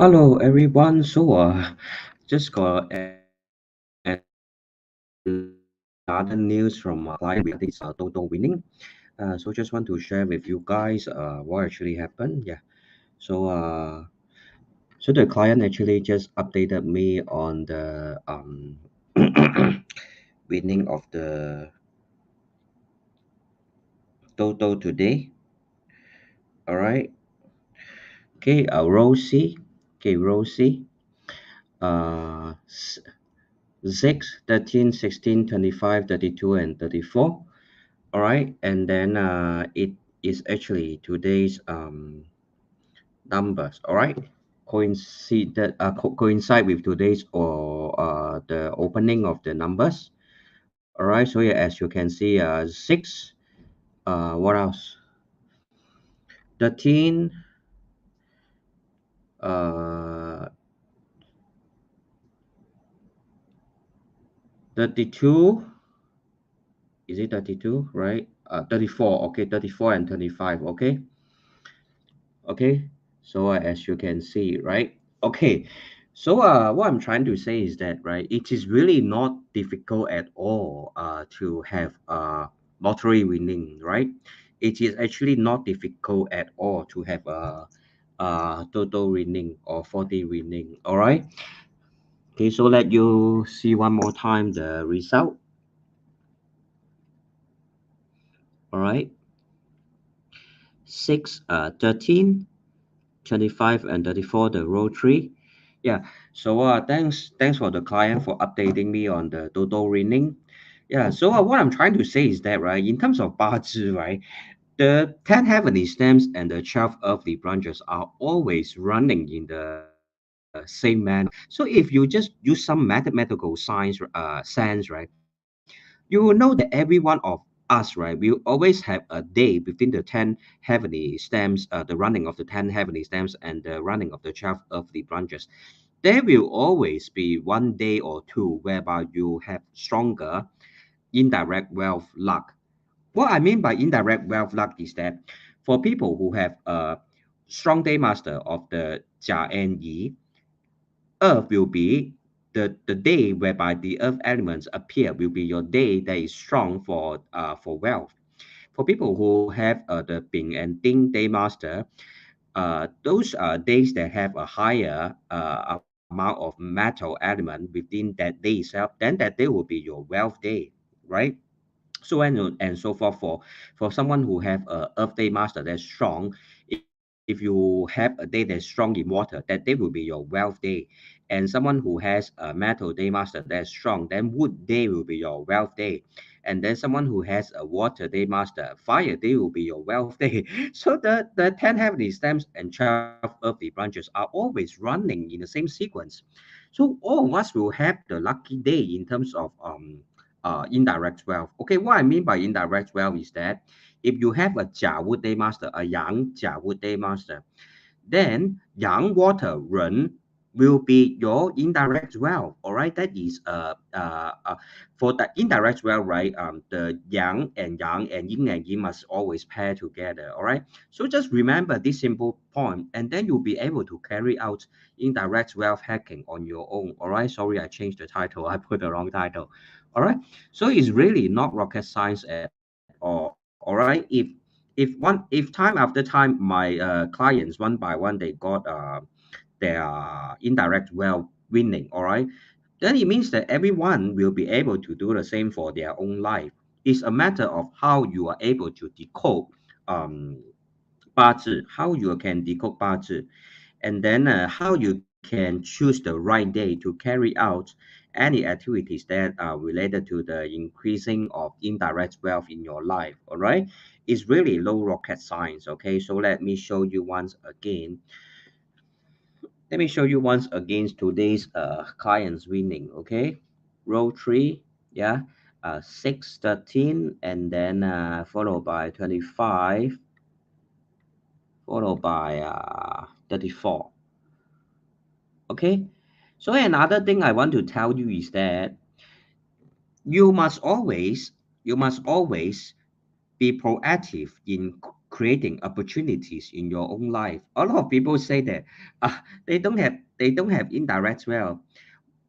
Hello everyone. Just got another news from my client regarding this TOTO winning. So just want to share with you guys what actually happened. Yeah. So uh so the client actually just updated me on the winning of the TOTO today. All right. Okay. Rosie. Okay, Rosie. Uh, s- 6, 13, 16, 25, 32, and 34. All right, and then it is actually today's numbers. All right, coincide with today's or the opening of the numbers. All right, so yeah, as you can see, 6. What else? 13. Uh, 32. Is it 32? Right. 34. Okay, 34 and 25. Okay, so as you can see, right? Okay, so what I'm trying to say is that, right, it is really not difficult at all to have lottery winning, right? It is actually not difficult at all to have total winning or 40 winning. All right. Okay, so let you see one more time the result. All right. 6, 13, 25 and 34, the row 3. Yeah, so thanks for the client for updating me on the total winning. Yeah, so what I'm trying to say is that, right, in terms of 八字, right, the 10 heavenly stems and the 12 earthly branches are always running in the same manner. So if you just use some mathematical sense, right, you will know that every one of us, right, will always have a day between the 10 heavenly stems, the running of the 10 heavenly stems and the running of the 12 earthly branches. There will always be one day or two whereby you have stronger indirect wealth luck. What I mean by indirect wealth luck is that for people who have a strong day master of the Jia and Yi, Earth will be the day whereby the earth elements appear will be your day that is strong for wealth. For people who have the Bing and Ding day master, those days that have a higher amount of metal element within that day itself, then that day will be your wealth day, right? So and so forth. For someone who have a earth day master that's strong, if you have a day that's strong in water, that day will be your wealth day. And someone who has a metal day master that's strong, then wood day will be your wealth day. And then someone who has a water day master, fire day will be your wealth day. So the 10 heavenly stems and 12 earthly branches are always running in the same sequence. So all of us will have the lucky day in terms of indirect wealth. Okay, what I mean by indirect wealth is that if you have a Jia Wood Day Master, a Yang Jia Wood Day Master, then Yang Water Run will be your indirect wealth. All right, that is for the indirect wealth, right? The Yang and Yin and Yin must always pair together. All right, so just remember this simple point, and then you'll be able to carry out indirect wealth hacking on your own. All right, sorry, I changed the title. I put the wrong title. All right, so it's really not rocket science at all. All right, if time after time my clients one by one they got their indirect wealth winning, all right, then it means that everyone will be able to do the same for their own life. It's a matter of how you are able to decode um 八字, how you can decode 八字, and then how you can choose the right day to carry out any activities that are related to the increasing of indirect wealth in your life. All right, it's really low rocket science. Okay, so let me show you once again today's clients winning. Okay, row 3. Yeah, 6, 13, and then followed by 25, followed by 34. Okay, so another thing I want to tell you is that you must always you must always be proactive in creating opportunities in your own life. A lot of people say that they don't have indirect wealth.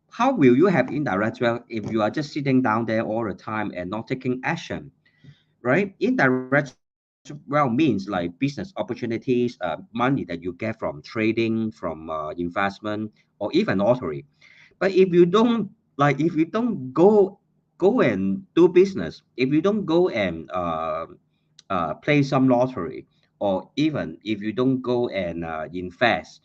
How will you have indirect wealth if you are just sitting down there all the time and not taking action? Right? Indirect wealth means like business opportunities, money that you get from trading, from investment, or even lottery. But if you don't go and do business, if you don't go and play some lottery, or even if you don't go and invest,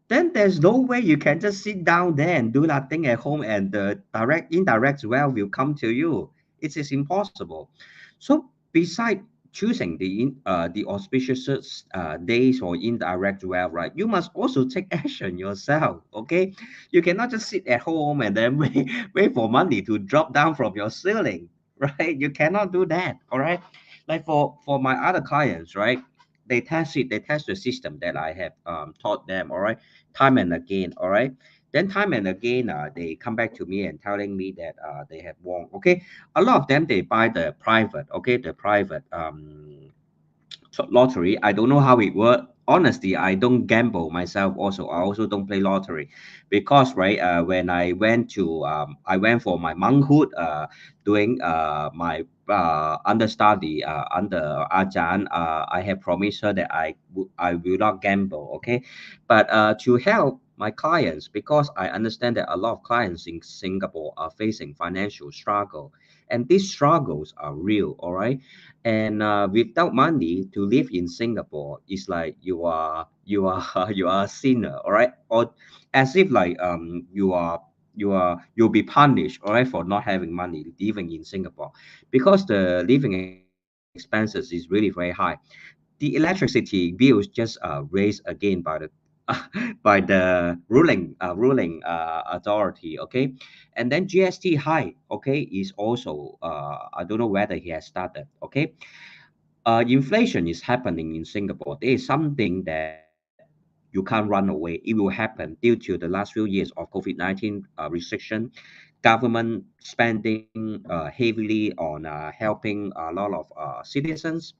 then there's no way you can just sit down there and do nothing at home and the direct indirect wealth will come to you. It is impossible. So beside choosing the auspicious days for indirect wealth, right, you must also take action yourself. Okay, you cannot just sit at home and then wait for money to drop down from your ceiling, right? You cannot do that. All right, like for my other clients, right, they test the system that I have taught them. All right, time and again. All right, then time and again they come back to me and telling me that they have won. Okay, a lot of them they buy the private, okay, the private lottery. I don't know how it works. Honestly, I don't gamble myself. Also, I also don't play lottery, because right when I went for my monkhood, doing my understudy under Ajahn. I have promised her that I will not gamble. Okay, but to help my clients, because I understand that a lot of clients in Singapore are facing financial struggle, and these struggles are real. All right, and without money to live in Singapore is like you are you are a sinner, all right, or as if like you'll be punished, all right, for not having money living in Singapore, because the living expenses is really very high. The electricity bills just raised again by the by the ruling authority, okay, and then GST high, okay, is also I don't know whether he has started, okay. Inflation is happening in Singapore. There is something that you can't run away. It will happen due to the last few years of COVID-19 restriction, government spending heavily on helping a lot of citizens.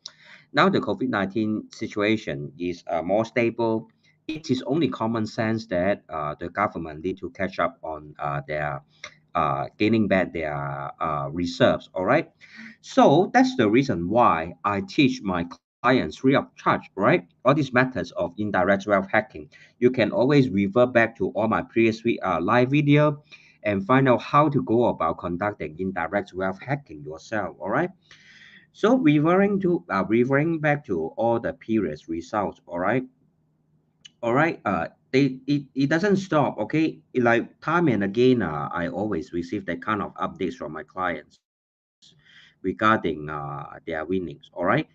Now the COVID-19 situation is more stable. It is only common sense that the government need to catch up on their gaining back their reserves. All right. So that's the reason why I teach my clients free of charge, right? All these methods of indirect wealth hacking. You can always revert back to all my previous live video and find out how to go about conducting indirect wealth hacking yourself. All right. So referring back to all the previous results. All right. It doesn't stop. Okay, like time and again, I always receive that kind of updates from my clients regarding their winnings. All right.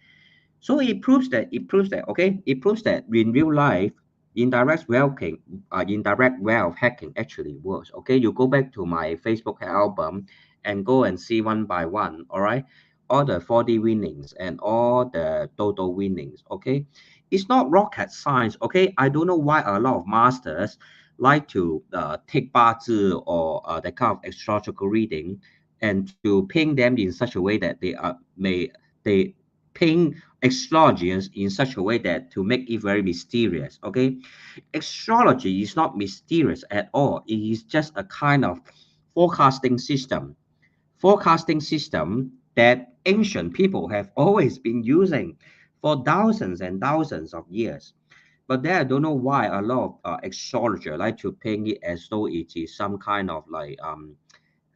So it proves that in real life, indirect wealth hacking actually works. Okay, you go back to my Facebook album and go and see one by one. All right, all the 4D winnings and all the TOTO winnings. Okay, it's not rocket science. Okay, I don't know why a lot of masters like to take 八字 or that kind of astrological reading and to paint them in such a way that they paint astrology in such a way that to make it very mysterious. Okay, astrology is not mysterious at all. It is just a kind of forecasting system forecasting system that ancient people have always been using for thousands and thousands of years. But then I don't know why a lot of astrologer like to paint it as though it is some kind of like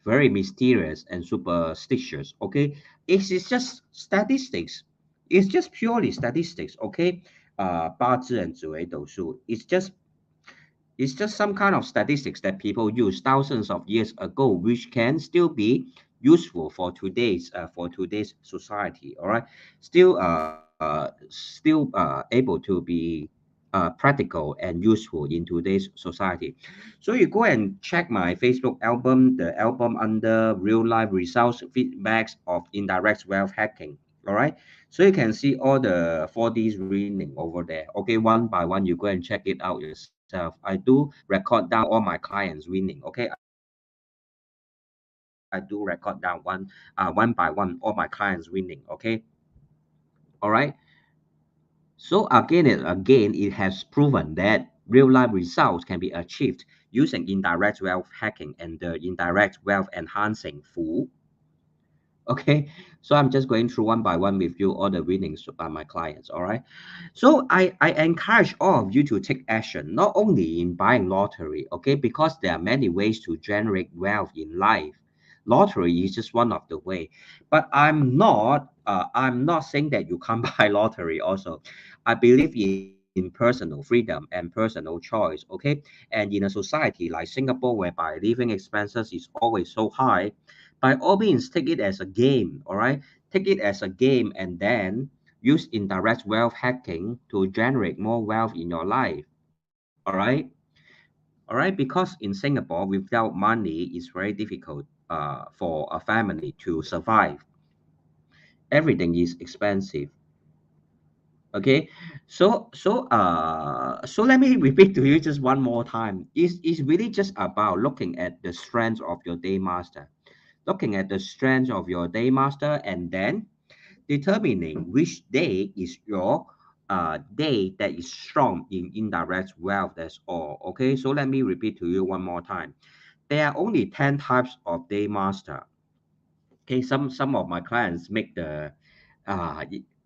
very mysterious and superstitious. Okay, it is just statistics. It's just purely statistics. Okay, 八字 and 紫微斗数. It's just some kind of statistics that people used thousands of years ago, which can still be useful for today's society. All right, still able to be practical and useful in today's society. So you go and check my Facebook album, the album under real life results feedbacks of indirect wealth hacking. All right. So you can see all the 4Ds reading over there. Okay, one by one, you go and check it out yourself. I do record down all my clients winning. Okay, I do record down one by one all my clients winning. Okay, all right. So again and again, it has proven that real-life results can be achieved using indirect wealth hacking and the indirect wealth enhancing tool. Okay, so I'm just going through one by one with you all the winnings by my clients. All right. So I encourage all of you to take action, not only in buying lottery, okay, because there are many ways to generate wealth in life. Lottery is just one of the way. But I'm not saying that you can't buy lottery also. I believe in personal freedom and personal choice, okay? And in a society like Singapore whereby living expenses is always so high, by all means take it as a game, all right? Take it as a game and then use indirect wealth hacking to generate more wealth in your life. All right. All right. Because in Singapore, without money, it's very difficult for a family to survive. Everything is expensive. Okay. So let me repeat to you just one more time. It's really just about looking at the strengths of your day master. Looking at the strengths of your day master and then determining which day is your day that is strong in indirect wealth. That's all. Okay, so let me repeat to you one more time. There are only 10 types of day master. Okay, some of my clients make the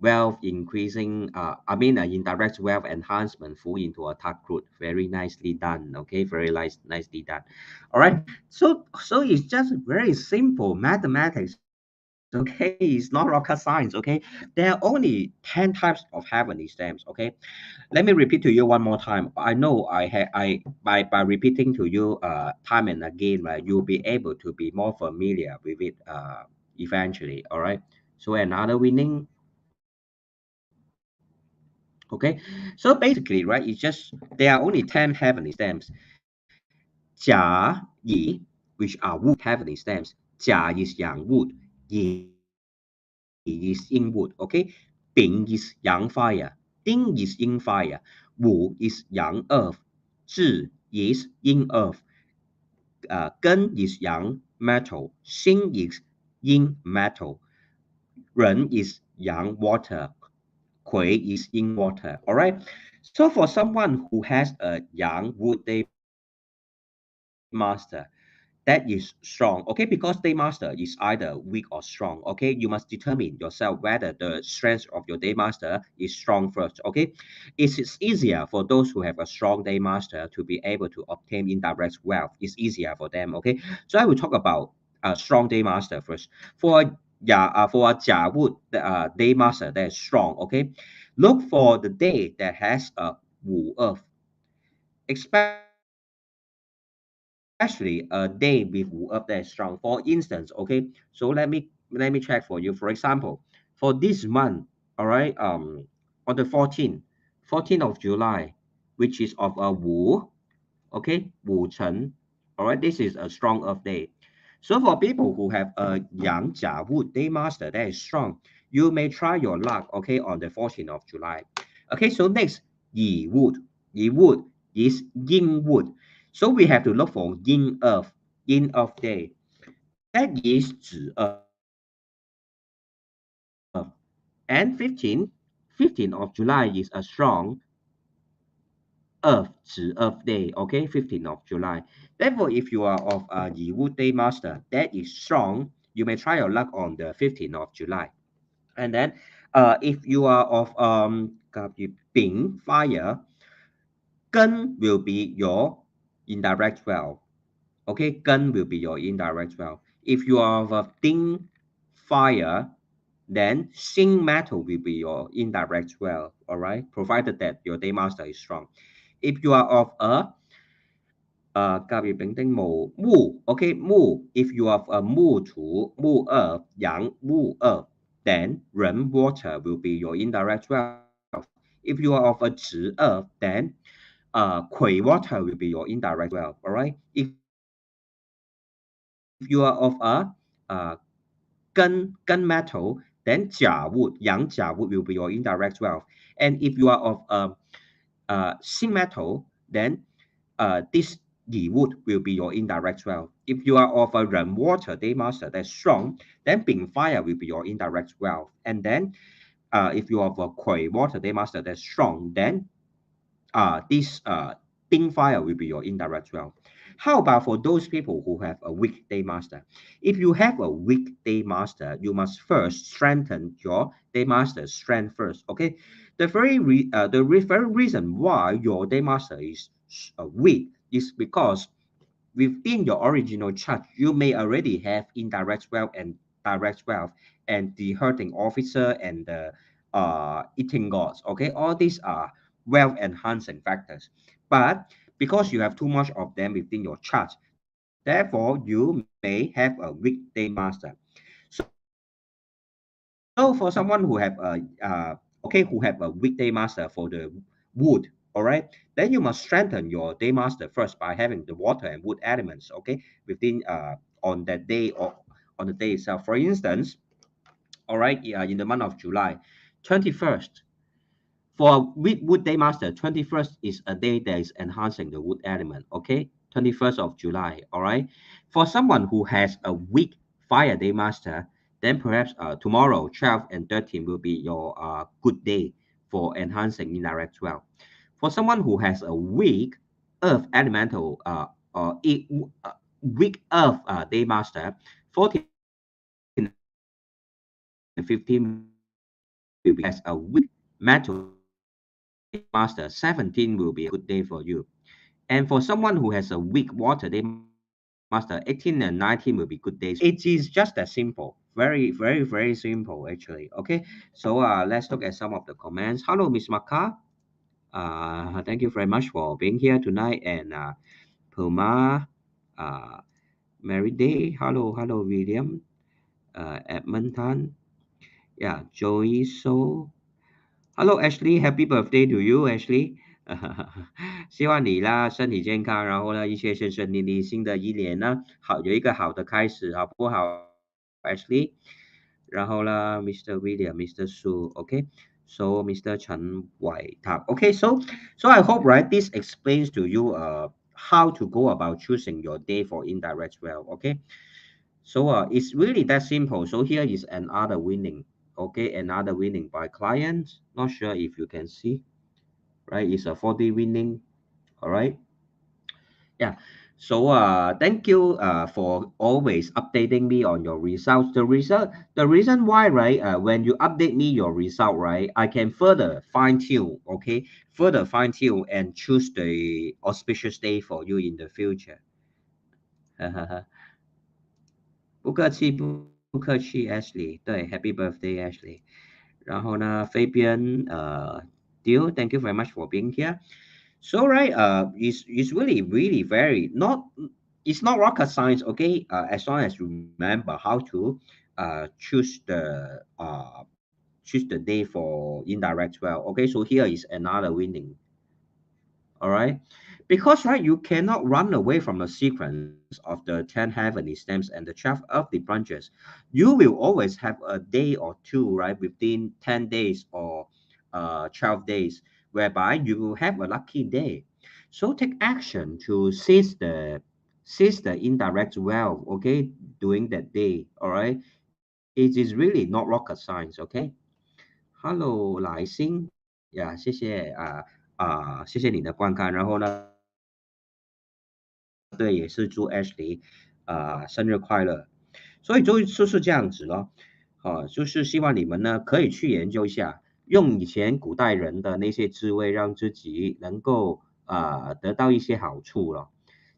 wealth increasing indirect wealth enhancement full into a task group. Very nicely done. Okay, very nicely done. All right, so it's just very simple mathematics. Okay, it's not rocket science. Okay, there are only 10 types of heavenly stamps. Okay, let me repeat to you one more time. I know by repeating to you time and again, right, you'll be able to be more familiar with it eventually. All right. So another winning. Okay. So basically, right, it's just there are only 10 heavenly stamps. Jia, Yi, which are wood heavenly stamps. Jia is yang wood. Yi is yin wood. Okay. Bing is yang fire. Ding is yin fire. Wu is yang earth. Zhi is yin earth. Gen is yang metal. Xing is yin metal. Ren is yang water. Kui is yin water. All right. So for someone who has a yang wood day master, that is strong. Okay, because day master is either weak or strong. Okay, you must determine yourself whether the strength of your day master is strong first. Okay, it's easier for those who have a strong day master to be able to obtain indirect wealth. It's easier for them. Okay, so I will talk about a strong day master first. For a Jia Wood day master that is strong. Okay, look for the day that has a Wu Earth, especially a day with Wu Up that is strong. For instance, okay, so let me check for you. For example, for this month, all right, on the 14th of July, which is of a Wu, okay, Wu Chen, all right, this is a strong Earth day. So for people who have a Yang Jia Wood day master that is strong, you may try your luck, okay, on the 14th of July. Okay, so next, Yi Wood. Yi Wood is Yin Wood. So we have to look for Yin Earth day. That is Zhi Earth. And 15th of July is a strong Earth, Zhi Earth day, okay, 15th of July. Therefore, if you are of a Yi Wood day master that is strong, you may try your luck on the 15th of July. And then if you are of Bing fire, Gun will be your indirect wealth. Okay, Gun will be your indirect wealth. If you are of a Ding fire, then Xing metal will be your indirect wealth. All right, provided that your day master is strong. If you are of a okay, Mu. If you have a Mu Earth, Yang Mu Earth, then Ren water will be your indirect wealth. If you are of a Zhi Earth, then Kui water will be your indirect wealth. All right. If you are of a gun metal, then Jia wood, Yang Jia wood will be your indirect wealth. And if you are of Xin metal, then this Yi wood will be your indirect wealth. If you are of a Ren water day master that's strong, then Bing fire will be your indirect wealth. And then if you have a Quay water daymaster that's strong, then this ding fire will be your indirect well. How about for those people who have a weak daymaster? If you have a weak daymaster, you must first strengthen your daymaster's strength first. Okay, very reason why your daymaster is weak is because within your original chart, you may already have indirect wealth and direct wealth and the hurting officer and the eating gods. Okay, all these are wealth enhancing factors. But because you have too much of them within your chart, therefore you may have a weak daymaster. So for someone who have who have a weekday master for the wood, all right, then you must strengthen your day master first by having the water and wood elements, okay, within on that day or on the day itself. For instance, all right, in the month of July 21st, for a wood day master, 21st is a day that is enhancing the wood element, okay? 21st of July, all right? For someone who has a weak fire day master, then perhaps tomorrow, 12 and 13 will be your good day for enhancing indirect wealth. For someone who has a weak earth elemental or weak earth day master, 14 and 15 will be good day for you. And for someone who has a weak metal day master, 17 will be a good day for you. And for someone who has a weak water day master, 18 and 19 will be good days. It is just that simple. Very simple actually. Okay. So let's look at some of the comments. Hello, Miss Maka. Thank you very much for being here tonight. And Puma, uh, Mary Day. Hello, William. Edmund Tan. Yeah, Joey So. Hello Ashley, Happy birthday to you Ashley 希望你啦身体健康，然后呢一切顺顺利利，新的一年呢有一个好的开始，好不好 Ashley？然后呢 Mr. William, Mr. Su, okay, so Mr. Chen Wai Tak, okay, so I hope right this explains to you how to go about choosing your day for indirect well, okay. So it's really that simple. So here is another winning. Okay, another winning by clients. Not sure if you can see, right? It's a 40 winning. All right. Yeah. So thank you for always updating me on your results. The reason why, right? When you update me your result, right, I can further fine tune. Okay, further fine tune and choose the auspicious day for you in the future. 不客气，Ashley。对，Happy birthday Ashley。然后呢，Fabian, Dio, thank you very much for being here. So right, it's really very not it's not rocket science, okay? As long as you remember how to choose the day for indirect well. Okay, so here is another winning. All right, because right, you cannot run away from the sequence of the 10 heavenly stems and the 12 earthly branches. You will always have a day or two, right, within 10 days or 12 days, whereby you will have a lucky day. So take action to seize the indirect well, okay, during that day. All right, it is really not rocket science, okay. Hello，来信呀，谢谢你的观看，然后呢，对，也是祝 Ashley 生日快乐。所以就是这样子咯，就是希望你们呢可以去研究一下，用以前古代人的那些智慧，让自己能够得到一些好处了，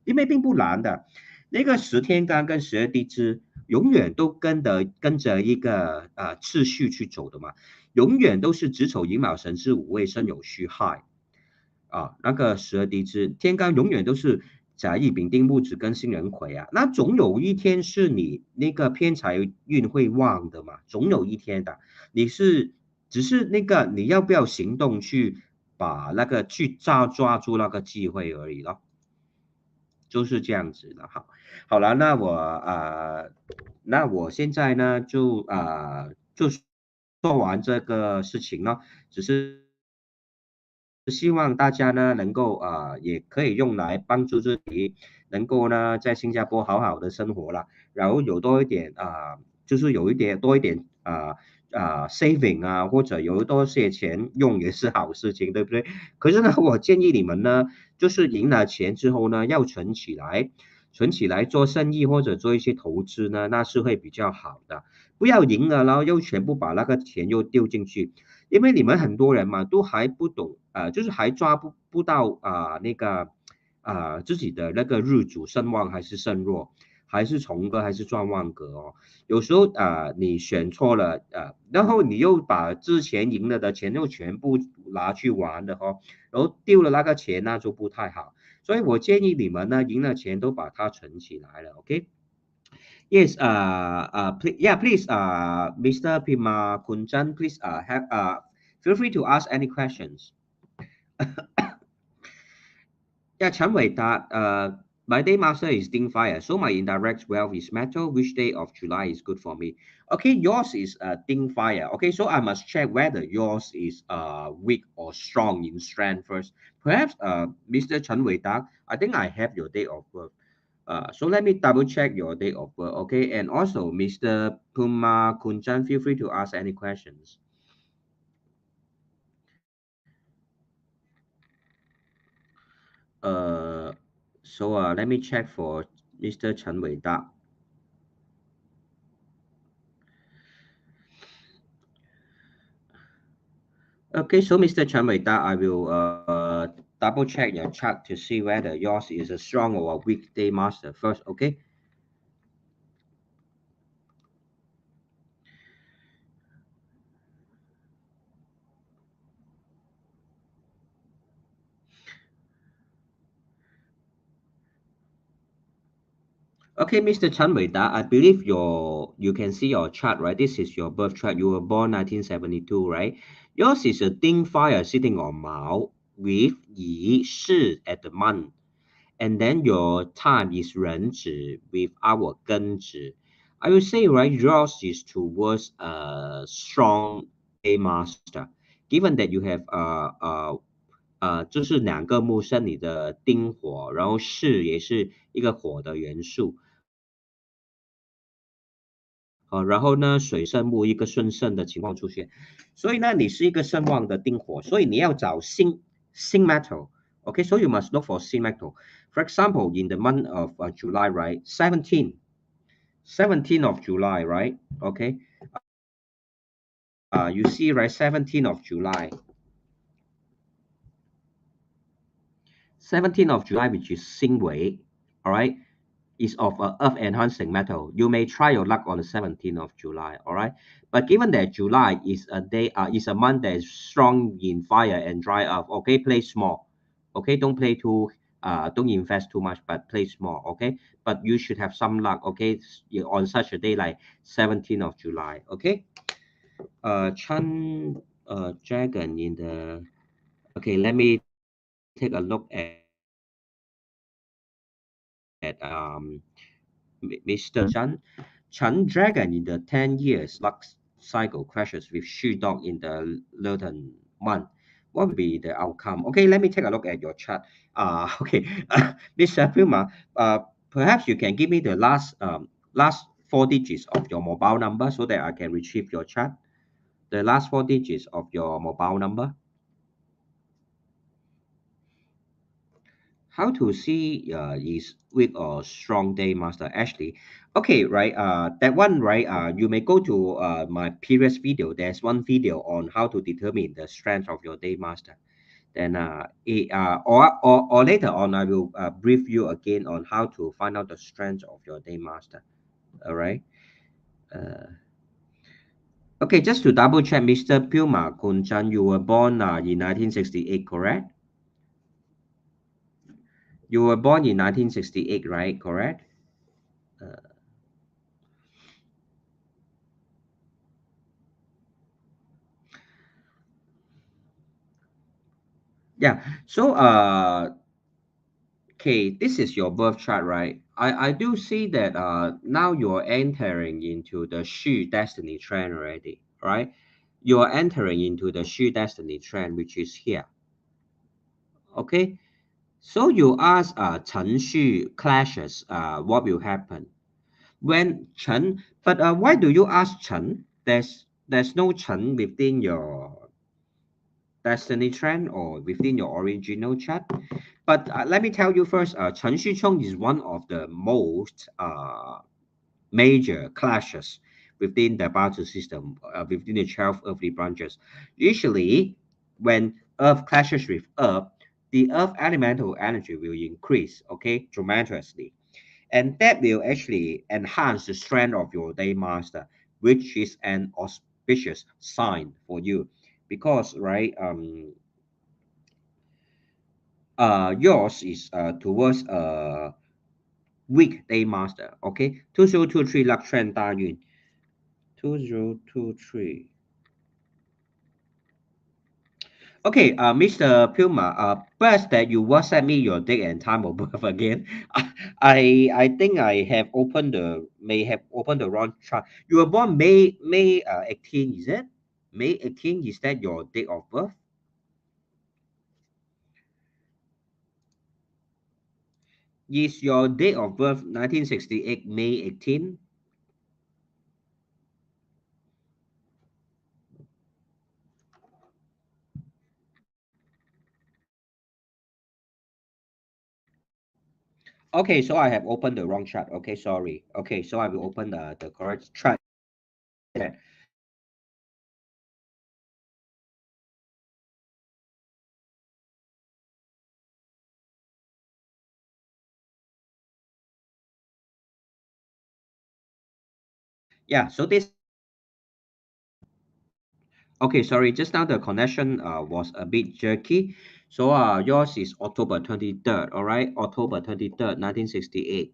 因为并不难的。那个10天干跟12地支永远都跟着一个次序去走的嘛，永远都是子丑寅卯辰巳午未申酉戌亥那个12地支天干永远都是甲乙丙丁戊子庚辛壬癸那总有一天是你那个偏财运会旺的嘛，总有一天的，只是那个你要不要行动去把那个去抓住那个机会而已咯。就是这样子的，好了，那我现在呢就做完这个事情了，只是希望大家呢能够也可以用来帮助自己，能够呢在新加坡好好的生活了，然后有多一点就是有多一点 saving 啊，或者有多些钱用也是好事情，对不对？可是呢，我建议你们呢，就是赢了钱之后呢，要存起来，存起来做生意或者做一些投资呢，那是会比较好的。不要赢了，然后又全部把那个钱又丢进去，因为你们很多人嘛，都还不懂，就是还抓不到那个自己的那个日主胜旺还是胜弱，还是重格还是转旺格哦。有时候你选错了然后你又把之前赢了的钱又全部拿去玩了哦，然后丢了那个钱那就不太好。所以我建议你们呢，赢了钱都把它存起来了，OK？Yes, yeah, please, Mr. Pima Kunjan, please, feel free to ask any questions. Yeah, Chan Wei Da, my day master is Ding Fire, so my indirect wealth is metal. Which day of July is good for me? Okay, yours is Ding Fire. Okay, so I must check whether yours is weak or strong in strength first. Perhaps, Mr. Chen Wei Da, I think I have your date of birth. So let me double check your date of birth, okay? And also, Mr. Puma Kunjan, feel free to ask any questions. Uh, so let me check for Mr. Chen Wei Da. Okay, so Mr. Chen Wei Da, I will double check your chart to see whether yours is a strong or a weak day master first, okay? Okay, Mr. Chen Wei Da, I believe you can see your chart, right? This is your birth chart. You were born 1972, right? Yours is a Ding fire sitting on Mao with Yi Shi at the month. And then your time is 壬子 with our 庚子. I will say, right, yours is towards a strong day master. Given that you have 就是两个木生你的丁火，然后巳也是一个火的元素，然后呢，水生木一个顺胜的情况出现，所以呢，你是一个胜旺的丁火，所以你要找新 metal。Okay, so you must look for sin metal. For example, in the month of July, right? 17 of July, right? Okay. You see, right? 17 of July. 17 of July, which is Xingwei, all right, is of earth enhancing metal. You may try your luck on the 17th of July, all right. But given that July is a day, is a month that is strong in fire and dry earth, okay, play small, okay, don't play too, don't invest too much, but play small, okay. But you should have some luck, okay, on such a day like 17th of July, okay. Chan Dragon in the, okay, let me take a look at Mr. Chan Dragon in the 10 years luck cycle crashes with Shoe Dog in the Lurton month. What would be the outcome? Okay, let me take a look at your chart. Okay, Mr. Puma, perhaps you can give me the last four digits of your mobile number so that I can retrieve your chart. The last four digits of your mobile number. How to see is weak or strong day master? Actually, okay, right, that one, right, you may go to my previous video. There's one video on how to determine the strength of your day master. Then or later on I will brief you again on how to find out the strength of your day master. All right. uh, okay, just to double check, Mr. Puma Kunjan, you were born in 1968, correct? You were born in 1968, right? Correct. uh, Yeah. So, okay, this is your birth chart, right? I do see that now you're entering into the Shu destiny trend already, right? You're entering into the Shu destiny trend, which is here. Okay. So you ask Chen Shu clashes, what will happen when Chen? But why do you ask Chen? there's no Chen within your destiny trend or within your original chart. But let me tell you first, Chen Shuchong is one of the most major clashes within the battle system, within the 12 earthly branches. Usually, when Earth clashes with Earth, the Earth elemental energy will increase, okay, tremendously. And that will actually enhance the strength of your day master, which is an auspicious sign for you. Because, right, yours is towards weak day master, okay? 2023 luck trend 大运 2023. Okay, Mr. Puma, best that you WhatsApp me your date and time of birth again. I think I have opened the may have opened the wrong chart. You were born May 18, is it? May 18, is that your date of birth? Is your date of birth 1968 May 18? Okay, so I have opened the wrong chart. Okay, sorry. Okay, so I will open the correct chart. Yeah, so this okay, sorry, just now the connection was a bit jerky. So yours is October 23rd, all right? October 23rd, 1968.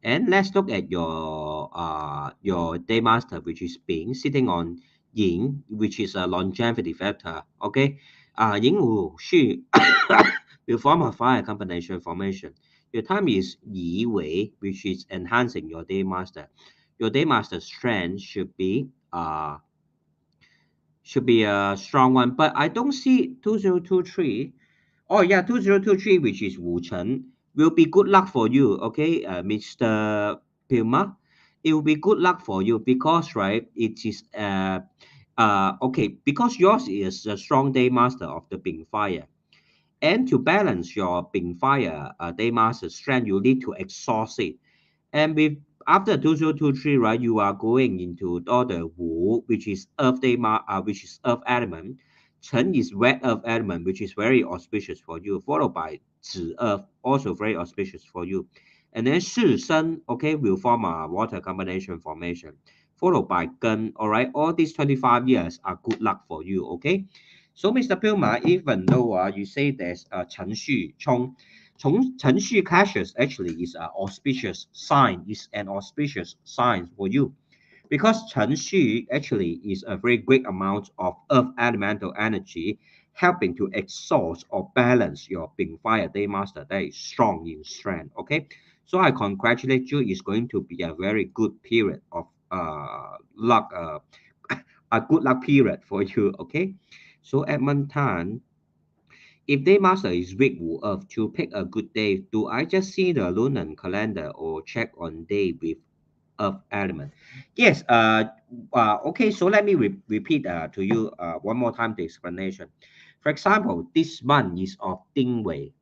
And let's look at your day master, which is being sitting on Yin, which is a longevity factor. Okay, Yin Wu Xu will form a fire combination formation. Your time is Yi Wei, which is enhancing your day master. Your day master strength should be a strong one, but I don't see 2023. Oh yeah, 2023, which is Wu Chen, will be good luck for you. Okay, Mr. Puma, it will be good luck for you because right, it is okay because yours is a strong day master of the Bing Fire, and to balance your Bing Fire day master strength, you need to exhaust it. And with after 2023, right, you are going into all the Wu, which is which is earth element. Chen is wet earth element, which is very auspicious for you, followed by Zi earth, also very auspicious for you. And then Shi Shen, okay, will form a water combination formation, followed by Gen, all right? All these 25 years are good luck for you, okay? So, Mr. Puma, even though you say there's Chen Xu Chong, 程序 caches actually is an auspicious sign, is an auspicious sign for you because 程序 actually is a very great amount of earth elemental energy helping to exhaust or balance your Bing Fire Day Master that is strong in strength. Okay, so I congratulate you. It's going to be a very good period of luck, a good luck period for you. Okay, so Edmund Tan, if day master is weak Wu Earth to pick a good day, do I just see the lunar calendar or check on day with Earth element? Yes. Okay. So let me repeat to you one more time the explanation. For example, this month is of Ding Wei.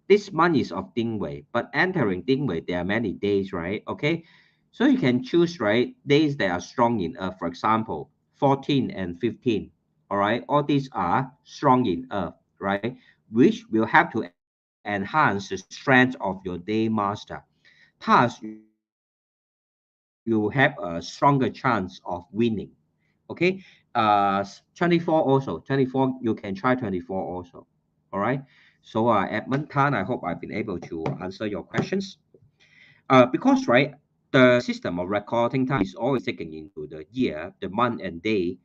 This month is of Ding Wei, but entering Ding Wei, there are many days, right? Okay. So you can choose, right, days that are strong in Earth. For example, 14 and 15. All right. All these are strong in Earth, right? Which will help to enhance the strength of your day master. Thus, you have a stronger chance of winning. Okay. 24 also. 24, you can try 24 also. All right. So, Edmund Tan, I hope I've been able to answer your questions. Because, right, the system of recording time is always taking into the year, the month, and day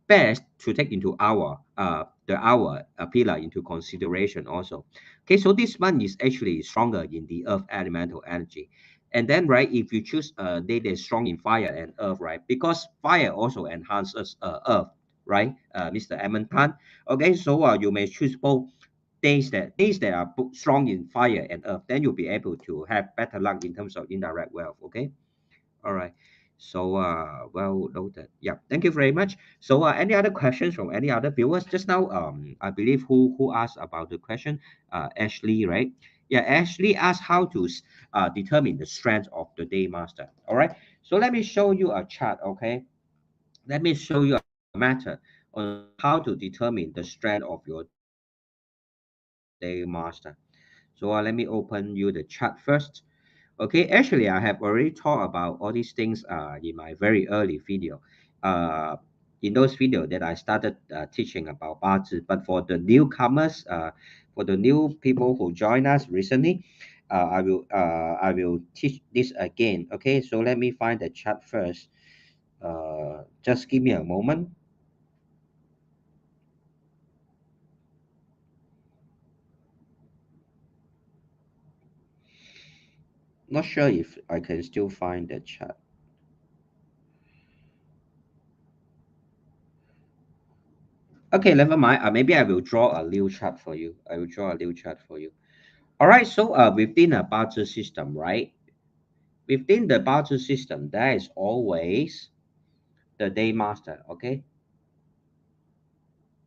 best to take into the hour pillar into consideration also. Okay, so this one is actually stronger in the earth elemental energy. And then, right, if you choose they they're strong in fire and earth, right, because fire also enhances earth, right, Mr. Edmund Tan. Okay, so you may choose both days that are strong in fire and earth, then you'll be able to have better luck in terms of indirect wealth. Okay, all right. So, well noted. Yeah, thank you very much. So, any other questions from any other viewers? Just now, I believe who asked about the question, Ashley, right? Yeah, Ashley asked how to determine the strength of the day master. All right. So let me show you a chart. Okay. Let me show you a method on how to determine the strength of your day master. So, let me open you the chart first. Okay, actually, I have already talked about all these things in my very early video. In those videos that I started teaching about Bazi, but for the newcomers, for the new people who join us recently, I will teach this again. Okay, so let me find the chart first. Just give me a moment. Not sure if I can still find the chart. Okay, never mind. Maybe I will draw a new chart for you. I will draw a new chart for you. All right, so within a budget system, right? Within the budget system, there is always the day master, okay?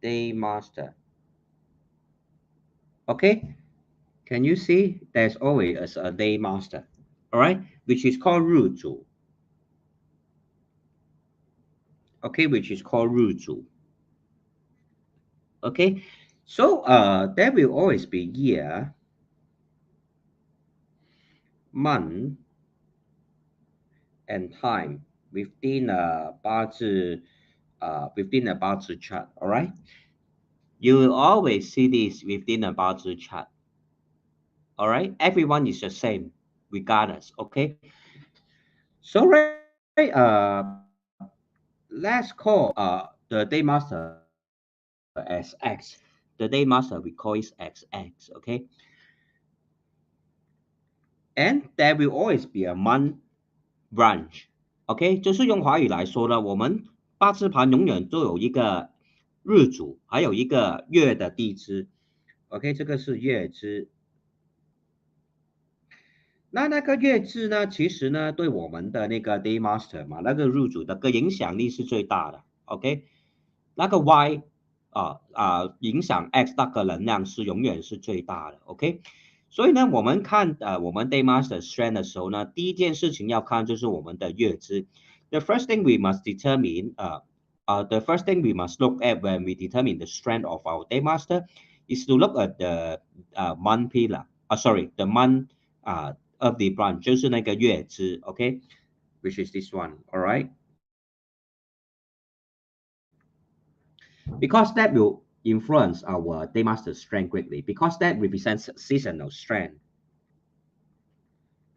Day master, okay? Can you see there's always a day master, all right? Which is called 日主, okay? Which is called 日主, okay? So there will always be year, month, and time within a budget chart, all right? You will always see this within a budget chart. All right, everyone is the same regardless. Okay, so right, let's call the day master as X. The day master we call it as X. Okay, and there will always be a month branch. OK，就是用华语来说呢，我们八字盘永远都有一个日主，还有一个月的地支。OK，这个是月支。那个月制呢，其实呢，对我们的那个 day master 嘛，那个入主的个影响力是最大的。OK，那个 Y 影响 X 那个能量是永远是最大的。OK，所以呢，我们看我们 day master strength 的时候呢，第一件事情要看就是我们的月支。The first thing we must determine the first thing we must look at when we determine the strength of our day master is to look at the month pillar. Sorry, the month of the branch 就是那个月支 OK which is this one all right because that will influence our day master strength greatly because that represents seasonal strength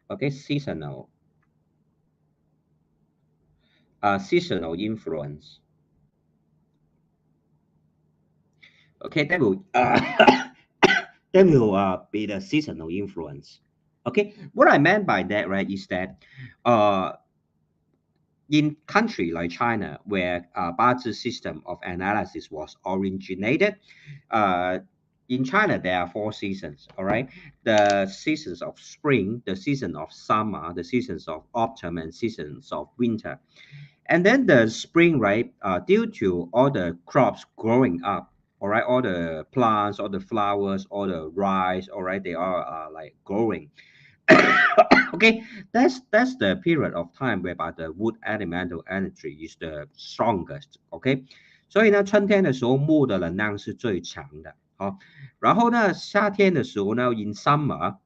okay seasonal influence okay that will that will be the seasonal influence okay what I meant by that right is that uh in country like China, where Bazi system of analysis was originated, uh, in China there are four seasons. All right, the seasons of spring, the season of summer, the seasons of autumn, and seasons of winter. And then the spring, right? Due to all the crops growing up, all right, all the plants, all the flowers, all the rice, all right, they are like growing. Okay, that's the period of time whereby the wood elemental energy is the strongest. OK，所以呢，春天的时候木的能量是最强的。好，然后呢，夏天的时候呢，in summer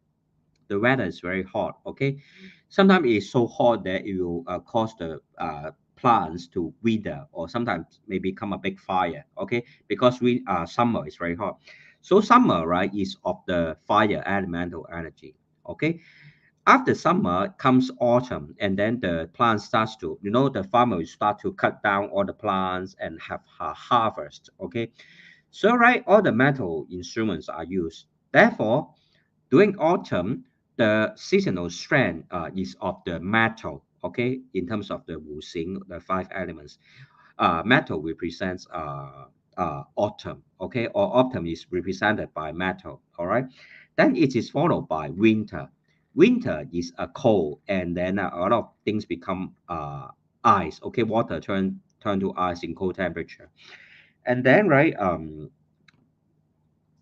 the weather is very hot. OK, sometimes it's so hot that it will cause the plants to wither or sometimes may become a big fire. OK, because we summer is very hot. So summer right is of the fire elemental energy. OK, after summer comes autumn and then the plant starts to the farmer will start to cut down all the plants and have a harvest. Okay, so right all the metal instruments are used, therefore during autumn the seasonal strength is of the metal. Okay, in terms of the wu xing, the five elements, metal represents autumn. Okay, or autumn is represented by metal. All right, then it is followed by winter. Winter is a cold, and then a lot of things become ice. Okay, water turn to ice in cold temperature. And then right,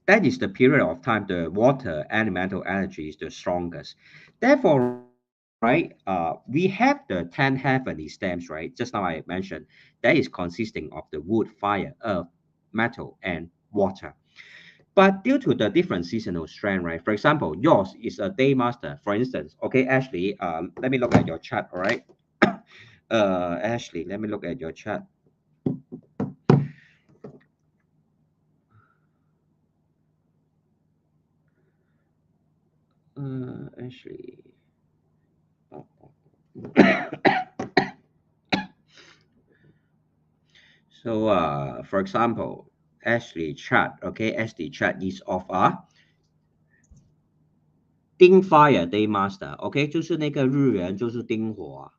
that is the period of time the water elemental energy is the strongest. Therefore, right, we have the 10 heavenly stems, right? Just now I mentioned that is consisting of the wood, fire, earth, metal, and water. But due to the different seasonal strength, right? For example, yours is a day master, for instance. Okay, Ashley, let me look at your chart, all right? Ashley, let me look at your chart. Ashley. So, for example, Ashley chart, okay, Ashley chart is of a 丁 fire day master，OK，就是那个日元就是丁火啊，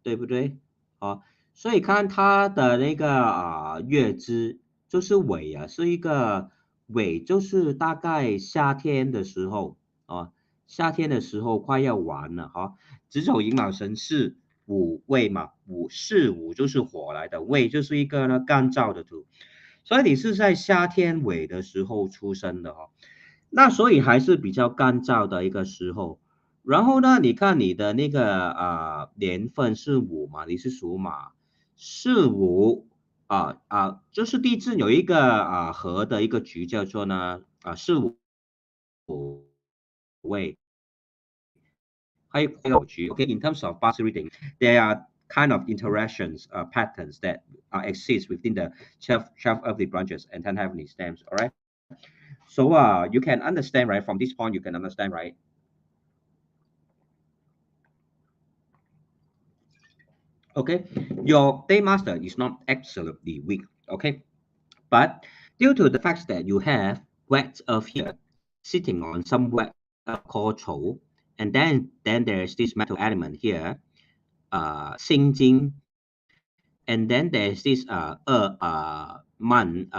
对不对？好，所以看它的那个月支就是尾啊，是一个尾，就是大概夏天的时候啊，夏天的时候快要完了哈。子丑寅卯辰巳午未嘛，午就是火来的，未就是一个呢干燥的土，所以你是在夏天尾的时候出生的哦。那所以还是比较干燥的一个时候。然后呢，你看你的那个年份是午嘛，你是属马，是午就是地支有一个合的一个局叫做呢是午位，还有局。Okay, in terms of bus reading, there are kind of interactions patterns that exist within the 12 earthly branches and 10 heavenly stems. All right. So you can understand, right? From this point, you can understand, right? Okay, your day master is not absolutely weak. Okay, but due to the fact that you have wet earth here sitting on some wet earth called Chou, and then there's this metal element here, Xing Jing, and then there's this Man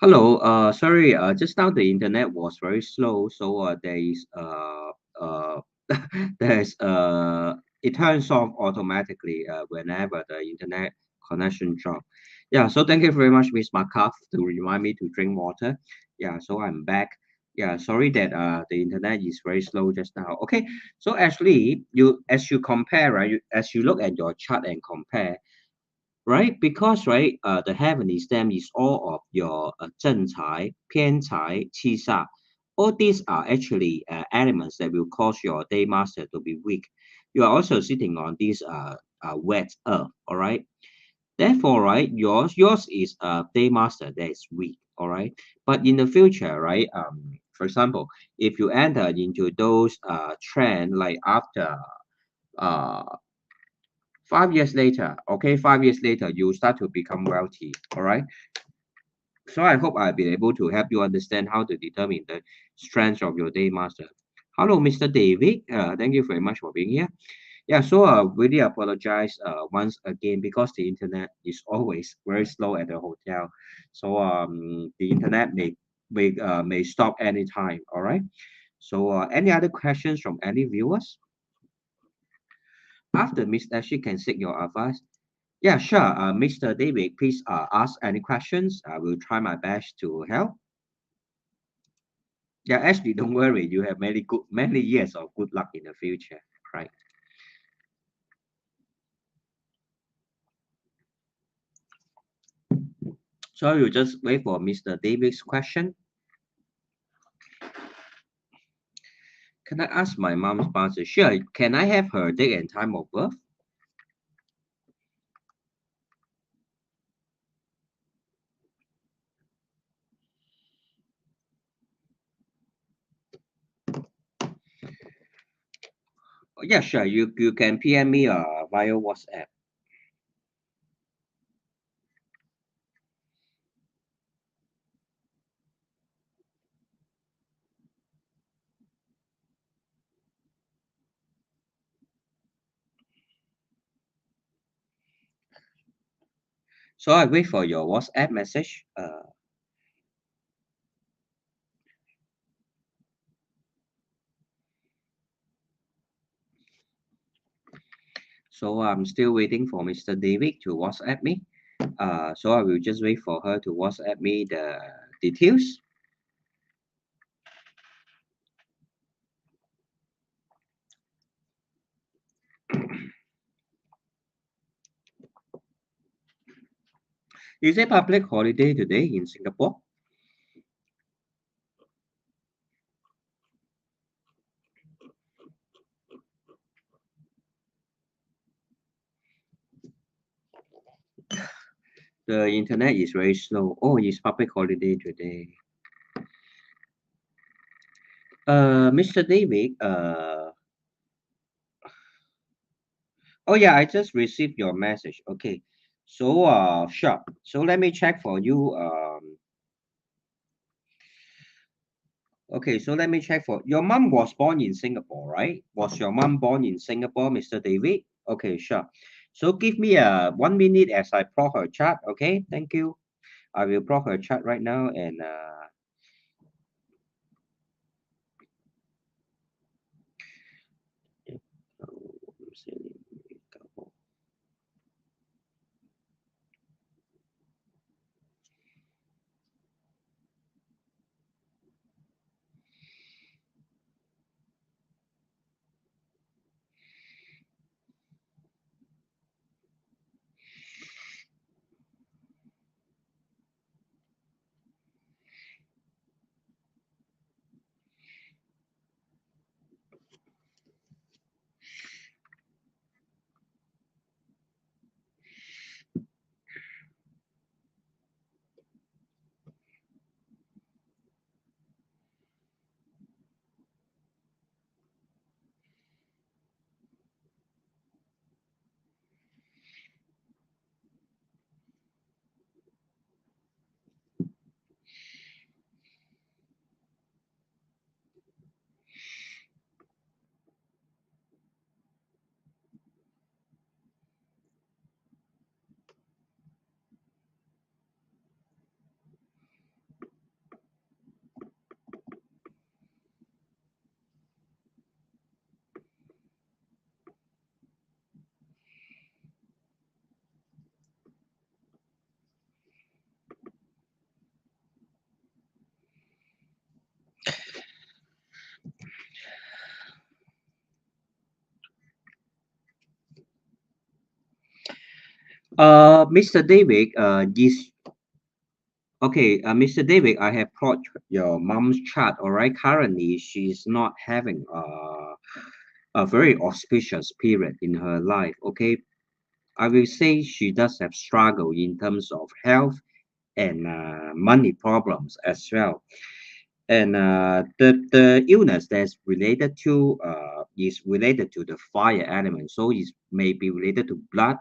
Hello, sorry, just now the internet was very slow, so uh, there's it turns off automatically whenever the internet connection drop. Yeah, so thank you very much, Miss Markov, to remind me to drink water. Yeah, so I'm back. Yeah, sorry that the internet is very slow just now. Okay, so actually, you as you compare, right? As you look at your chart and compare, right? Because right, the heavenly stem is all of your 正财, 偏财, 七煞. All these are actually elements that will cause your day master to be weak. You are also sitting on this wet earth, all right? Therefore, right, yours is a day master that is weak, all right? But in the future, right, for example, if you enter into those trend like after uh 5 years later, okay, 5 years later, you start to become wealthy. All right. So I hope I'll be able to help you understand how to determine the strength of your day master. Hello, Mr. David. Thank you very much for being here. Yeah, so really apologize once again because the internet is always very slow at the hotel. So the internet may may stop anytime. All right. So, any other questions from any viewers? After Miss Ashley can seek your advice. Yeah, sure. Mr. David, please ask any questions. I will try my best to help. Yeah, Ashley, don't worry. You have many years of good luck in the future. Right. So you just wait for Mr. David's question. Can I ask my mom's sponsor? Sure. Can I have her date and time of birth? Oh, yeah, sure. You can PM me via WhatsApp. So I wait for your WhatsApp message. So I'm still waiting for Mr. David to WhatsApp me. So I will just wait for her to WhatsApp me the details. Is it public holiday today in Singapore? The internet is very slow. Oh, it's public holiday today. Mr. David, oh yeah, I just received your message. Okay. So sure. So let me check for you. Okay, so let me check for your mom was born in Singapore, right? Was your mom born in Singapore, Mr. David? Okay, sure. So give me a 1 minute as I plot her chart. Okay, thank you. I will plot her chart right now and Mr. David, is okay, Mr. David, I have plot your mom's chart. All right, currently she's not having a very auspicious period in her life. Okay, I will say she does have struggle in terms of health and money problems as well. And the illness that's related to is related to the fire element, so it may be related to blood,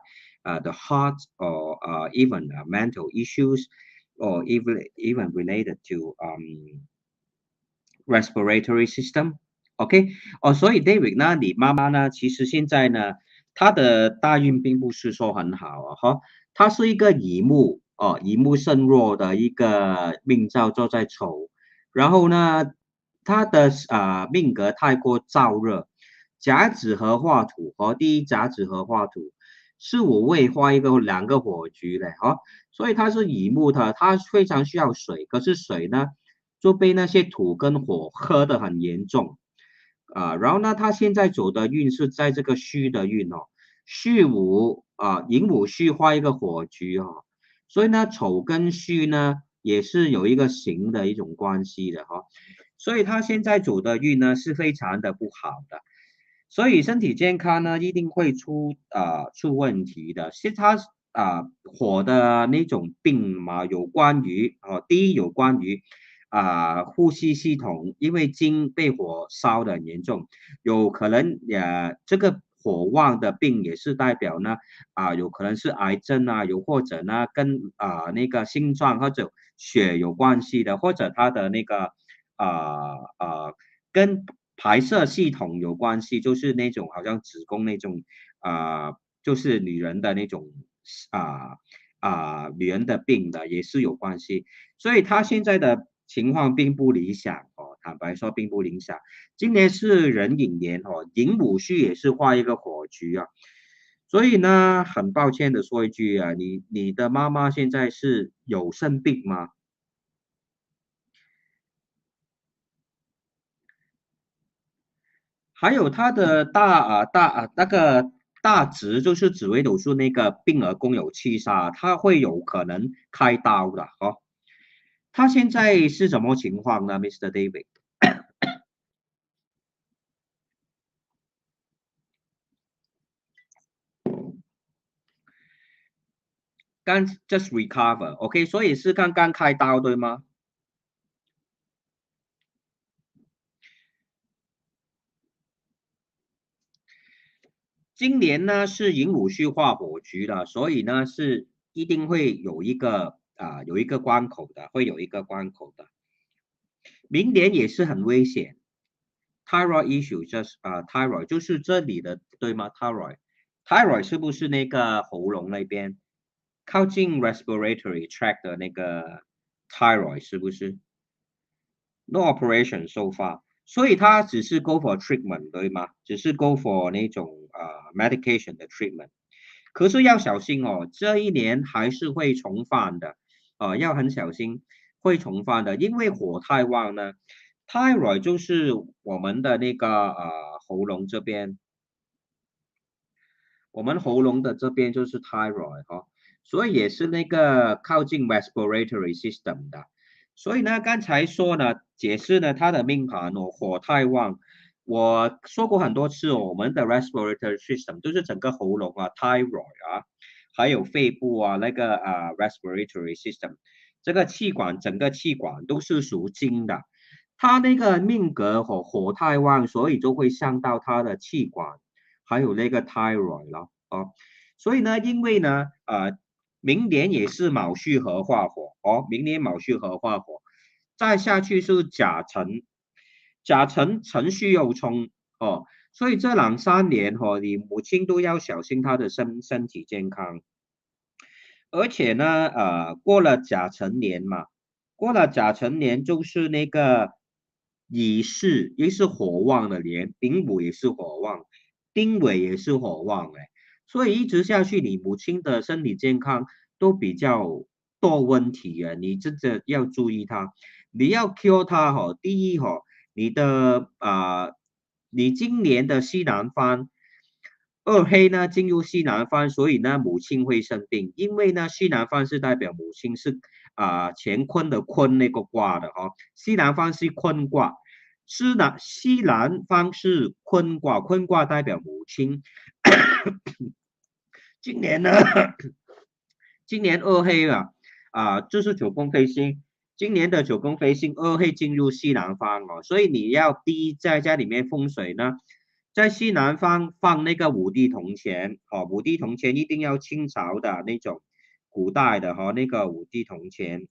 the heart, or even mental issues, or even related to respiratory system. OK，哦，所以 David 呢，你妈妈呢，其实现在呢，她的大运并不是说很好啊，哈，她是一个乙木肾弱的一个命造坐在丑。然后呢，他的命格太过燥热，甲子合化土和第一甲子合化土是我位画两个火局的所以它是乙木的，它非常需要水，可是水呢就被那些土跟火喝得很严重然后呢，他现在走的运是在这个戌的运戌午寅午戌画一个火局所以呢，丑跟戌呢也是有一个形的一种关系的所以他现在走的运呢是非常的不好的，所以身体健康呢一定会出问题的。是他火的那种病嘛，有关于第一有关于呼吸系统，因为筋被火烧的很严重，有可能这个火旺的病也是代表呢有可能是癌症又或者呢跟那个心脏或者血有关系的，或者他的那个跟排射系统有关系，就是那种好像子宫那种就是女人的那种女人的病的也是有关系，所以她现在的情况并不理想坦白说并不理想。今年是壬寅年寅午戌也是画一个火局所以呢，很抱歉的说一句你的妈妈现在是有生病吗？还有他的那个大值就是紫微斗数那个病而宫有七杀，他会有可能开刀的他现在是什么情况呢，Mr. David？刚 just recover，OK，所以是刚刚开刀对吗？今年呢是寅午戌化火局的，所以呢是一定会有一个关口的，会有一个关口的。明年也是很危险，thyroid issue just thyroid 就是这里的对吗？thyroid 是不是那个喉咙那边靠近 respiratory tract 的那个 thyroid 是不是？No operation so far，所以他只是 go for treatment 对吗？只是 go for 那种medication 的 treatment。可是要小心这一年还是会重犯的要很小心，会重犯的，因为火太旺呢。thyroid 就是我们的那个喉咙这边，我们喉咙的这边就是 thyroid 所以也是那个靠近 respiratory system 的。所以呢，刚才说呢，解释呢，他的命盘火太旺。我说过很多次我们的 respiratory system 就是整个喉咙thyroid还有肺部那个respiratory system，这个气管整个气管都是属金的。他那个命格火太旺，所以就会伤到他的气管，还有那个 thyroid 了所以呢，因为呢明年也是卯戌合化火明年卯戌合化火，再下去是甲辰，甲辰辰戌又冲所以这两三年你母亲都要小心她的身体健康。而且呢，过了甲辰年嘛，过了甲辰年就是那个乙巳，也是火旺的年，丙午也是火旺，丁尾也是火旺所以一直下去，你母亲的身体健康都比较多问题你真的要注意它，你要 cure 它第一你的你今年的西南方。二黑呢进入西南方，所以呢母亲会生病，因为呢西南方是代表母亲是乾坤的坤那个卦的西南方是坤卦，西南方是坤卦，坤卦代表母亲。今年呢，今年二黑就是九宫飞星，今年的九宫飞星二黑进入西南方所以你要第一在家里面风水呢，在西南方放那个五帝铜钱五帝铜钱一定要清朝的那种古代的那个五帝铜钱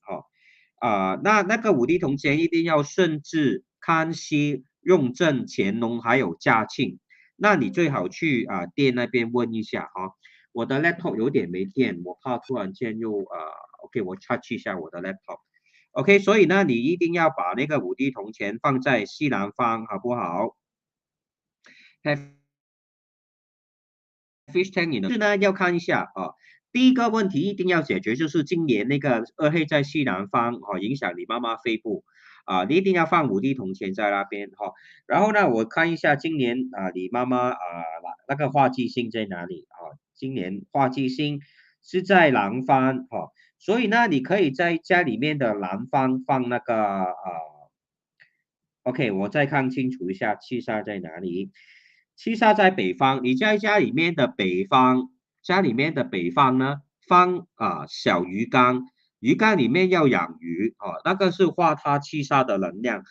那个五帝铜钱一定要顺治、康熙、雍正、乾隆还有嘉庆，那你最好去店那边问一下我的 laptop 有点没电，我怕突然间又OK，我 charge 一下我的 laptop。OK，所以呢，你一定要把那个五帝铜钱放在西南方，好不好？Have fish tank 是呢，要看一下啊。第一个问题一定要解决，就是今年那个二黑在西南方，影响你妈妈肺部啊，你一定要放五帝铜钱在那边哈。然后呢，我看一下今年你妈妈那个化忌星在哪里啊？今年化忌星是在南方哈，所以呢，你可以在家里面的南方放那个OK，我再看清楚一下七杀在哪里。七杀在北方，你在家里面的北方，家里面的北方呢，放小鱼缸，鱼缸里面要养鱼那个是化它七杀的能量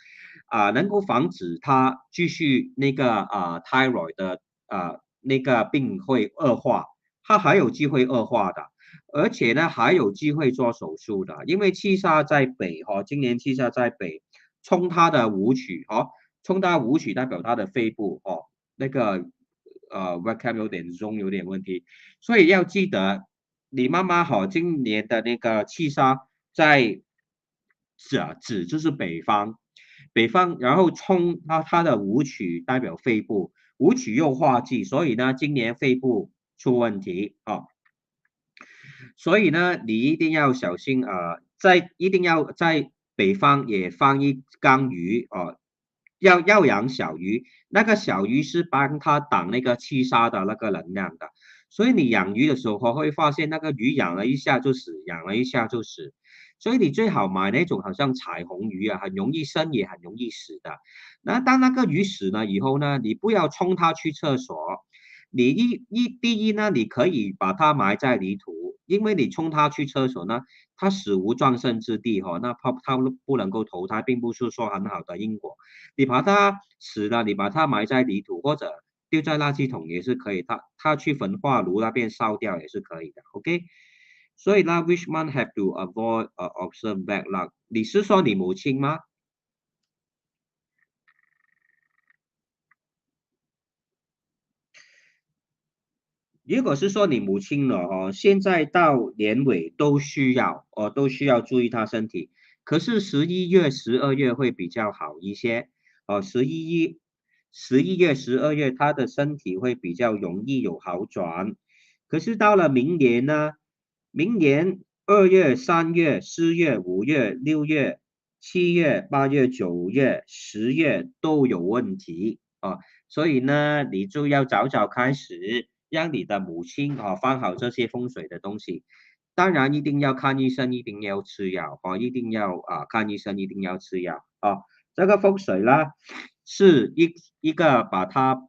能够防止它继续那个thyroid 的那个病会恶化，它还有机会恶化的。而且呢，还有机会做手术的，因为七杀在北今年七杀在北，冲它的武曲冲它武曲代表它的肺部那个webcam 有点 zoom 有点问题，所以要记得你妈妈今年的那个七杀在指就是北方，北方，然后冲它的武曲代表肺部，武曲又化忌，所以呢，今年肺部出问题所以呢，你一定要小心一定要在北方也放一缸鱼要养小鱼，那个小鱼是帮它挡那个七杀的那个能量的，所以你养鱼的时候会发现那个鱼养了一下就死，养了一下就死，所以你最好买那种好像彩虹鱼很容易生也很容易死的。那当那个鱼死了以后呢，你不要冲它去厕所，你第一呢，你可以把它埋在泥土，因为你冲它去厕所呢，它死无葬身之地那它不能够投胎，并不是说很好的因果。你把它死了，你把它埋在泥土或者丢在垃圾桶也是可以，它去焚化炉那边烧掉也是可以的，OK。所以呢，which one have to avoid observe bad luck？你是说你母亲吗？如果是说你母亲了现在到年尾都需要注意她身体。可是11月、12月会比较好一些11月、12月她的身体会比较容易有好转。可是到了明年呢？明年2月、3月、4月、5月、6月、7月、8月、9月、10月都有问题所以呢，你就要早早开始，让你的母亲放好这些风水的东西。当然，一定要看医生，一定要吃药一定要看医生，一定要吃药这个风水啦，是一个把它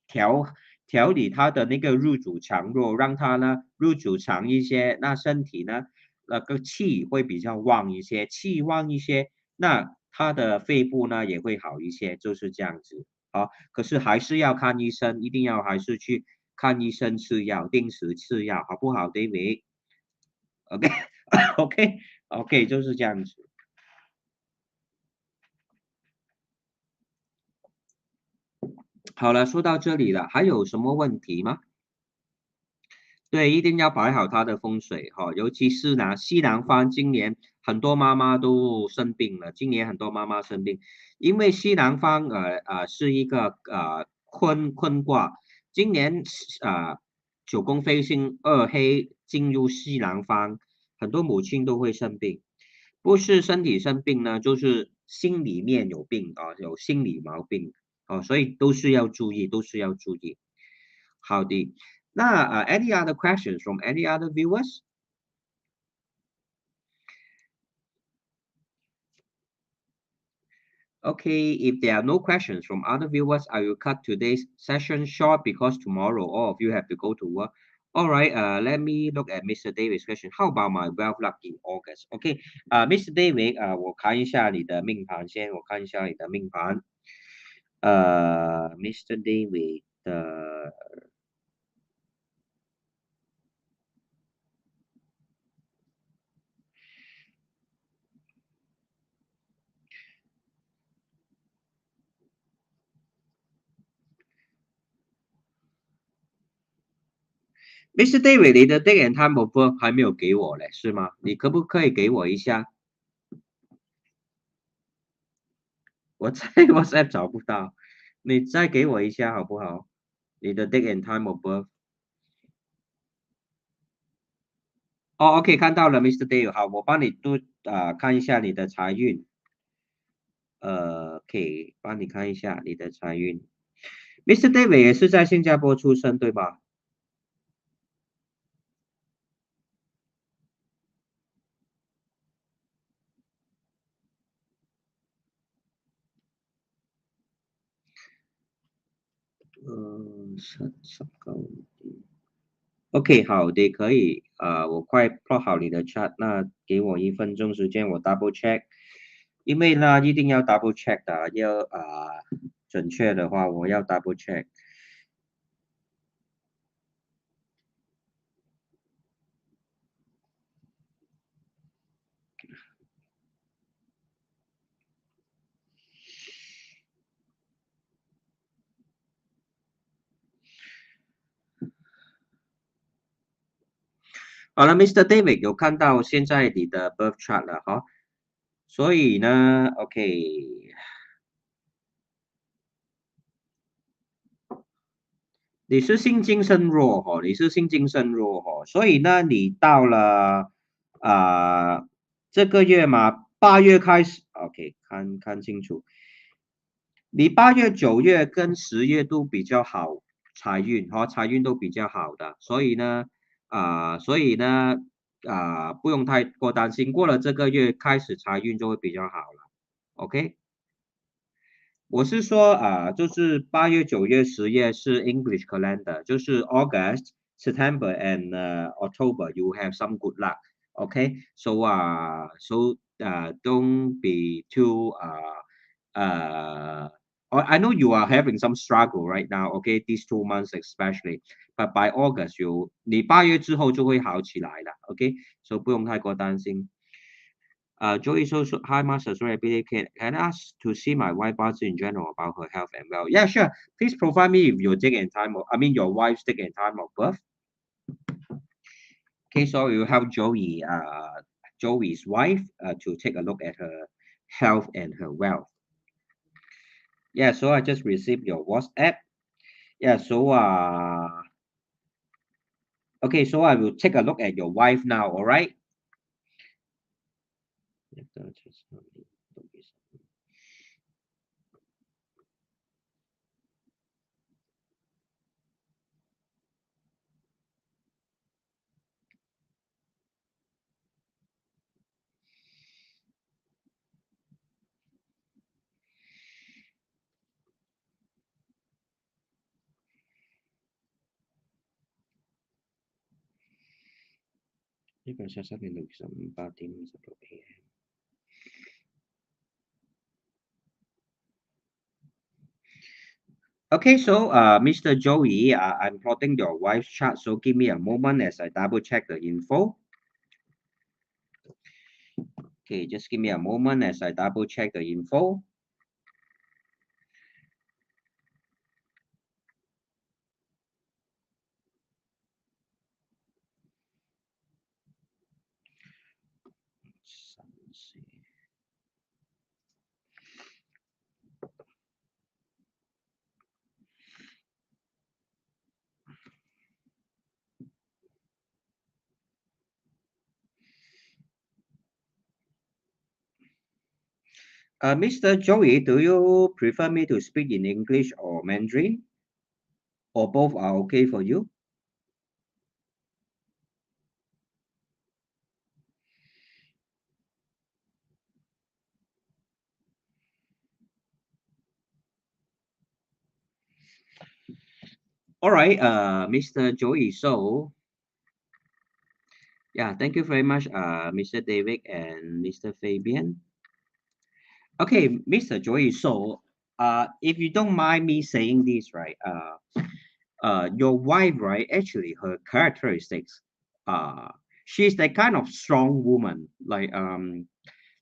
调调理它的那个入主强弱，让它呢入主强一些，那身体呢那个气会比较旺一些，气旺一些，那他的肺部呢也会好一些，就是这样子可是还是要看医生，一定要还是去看医生吃药，定时吃药，好不好，David？OK OK OK，就是这样子。好了，说到这里了，还有什么问题吗？对，一定要摆好它的风水尤其是西南方，今年很多妈妈都生病了。今年很多妈妈生病，因为西南方是一个坤卦，今年九宫飞星二黑进入西南方，很多母亲都会生病，不是身体生病呢，就是心里面有病有心理毛病所以都是要注意，都是要注意。好的。那any other questions from any other viewers? Okay, if there are no questions from other viewers, I will cut today's session short because tomorrow all of you have to go to work. All right, let me look at Mr. David's question. How about my wealth luck in August? Okay, Mr. David, 我看一下你的命盘先，我看一下你的命盘。Mr. David 的 Mr. David，你的 date and time of birth 还没有给我嘞，是吗？你可不可以给我一下？我在 WhatsApp 找不到，你再给我一下好不好？你的 date and time of birth。哦，OK，看到了，Mr. Dave，好，我帮你看一下你的财运，可以帮你看一下你的财运。Mr. David 也是在新加坡出生，对吧？19。OK，好的，可以，我快 plot 好你的 chart，那给我1分钟时间，我 double check，因为呢一定要 double check 的，要准确的话，我要 double check。好了，Mr. David 有看到现在你的 birth chart 了哈，所以呢，OK，你是心经身弱哦，你是心经身弱哦，所以呢，你到了啊、这个月嘛，8月开始，OK，看看清楚，你8月、9月跟10月都比较好，财运和财运都比较好的，所以呢，不用太过担心，过了这个月开始财运就会比较好了，OK。我是说就是8月、9月、10月是 English calendar，就是 August、September and October you have some good luck. Okay, so don't be too I know you are having some struggle right now. Okay, these 2 months especially, but by August 你8月之后就会好起来了。Okay, so 不用太过担心。Joey, so hi, Master. Sorry, can I ask to see my wife Barbara in general about her health and well? Yeah, sure. Please provide me with your date and time of, I mean, your wife's date and time of birth. Okay, so you have Joey's wife, to take a look at her health and her wealth. Yeah, so I just received your WhatsApp. Yeah, okay, so I will take a look at your wife now. All right. 1:33:68 a.m. Okay, so Mr. Joey, I'm plotting your wife's chart, so give me a moment as I double check the info. Okay, just give me a moment as I double check the info. Let's see. Mr. Joey, do you prefer me to speak in English or Mandarin? Or both are okay for you? All right, Mr. Joey. So, yeah, thank you very much, Mr. David and Mr. Fabian. Okay, Mr. Joey. So, if you don't mind me saying this, right? Your wife, right? Actually, her characteristics, uh, she's that kind of strong woman, like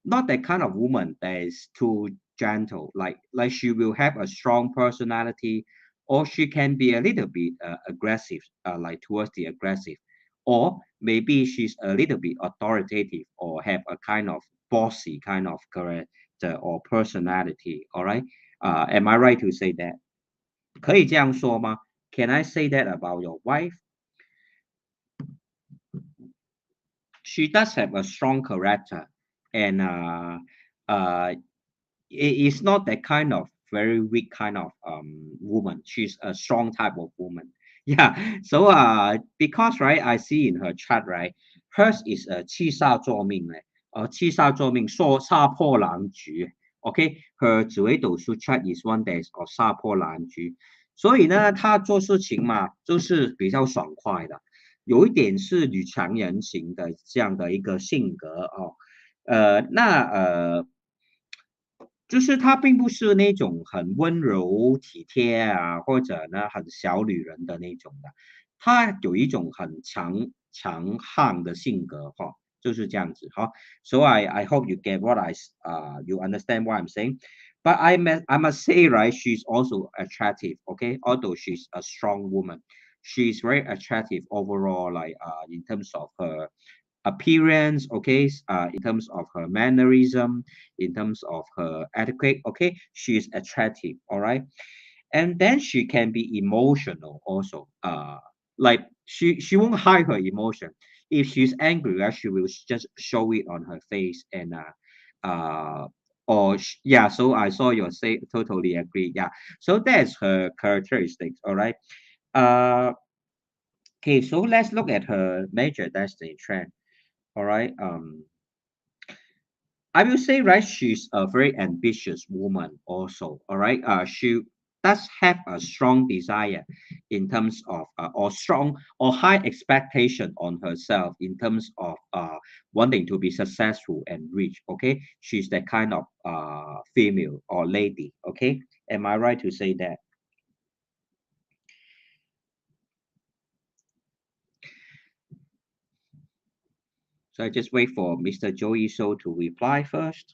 not that kind of woman that is too gentle. Like she will have a strong personality, or she can be a little bit aggressive, like towards the aggressive, or maybe she's a little bit authoritative, or have a kind of bossy kind of character or personality. All right. Am I right to say that? 可以这样说吗？ Can I say that about your wife? She does have a strong character, and uh, is not that kind of very weak kind of woman. She's a strong type of woman. Yeah. So because right, I see in her chart right, hers is a 七煞坐命嘞，七煞坐命说杀破狼局。OK，her 紫微斗数 chart is one that is of 杀破狼局。所以呢，她做事情嘛，就是比较爽快的，有一点是女强人型的这样的一个性格哦。就是她并不是那种很温柔体贴啊，或者呢很小女人的那种的，她有一种很强悍的性格哈、就是这样子哈。So I hope you get what you understand what I'm saying. But I must say right, she's also attractive. Okay, although she's a strong woman, she's very attractive overall. Like in terms of her appearance, okay, in terms of her mannerism, in terms of her etiquette, okay, she is attractive, all right. And then she can be emotional also. Like she won't hide her emotion. If she's angry, right, she will just show it on her face and yeah. So I saw your say totally agree. Yeah. So that's her characteristics. All right. Uh, okay. So let's look at her major destiny trend. All right. I will say, right, she's a very ambitious woman also. All right. She does have a strong desire in terms of or strong or high expectation on herself in terms of wanting to be successful and rich. Okay. She's that kind of female or lady. Okay. Am I right to say that? So I just wait for Mr. Joey So to reply first.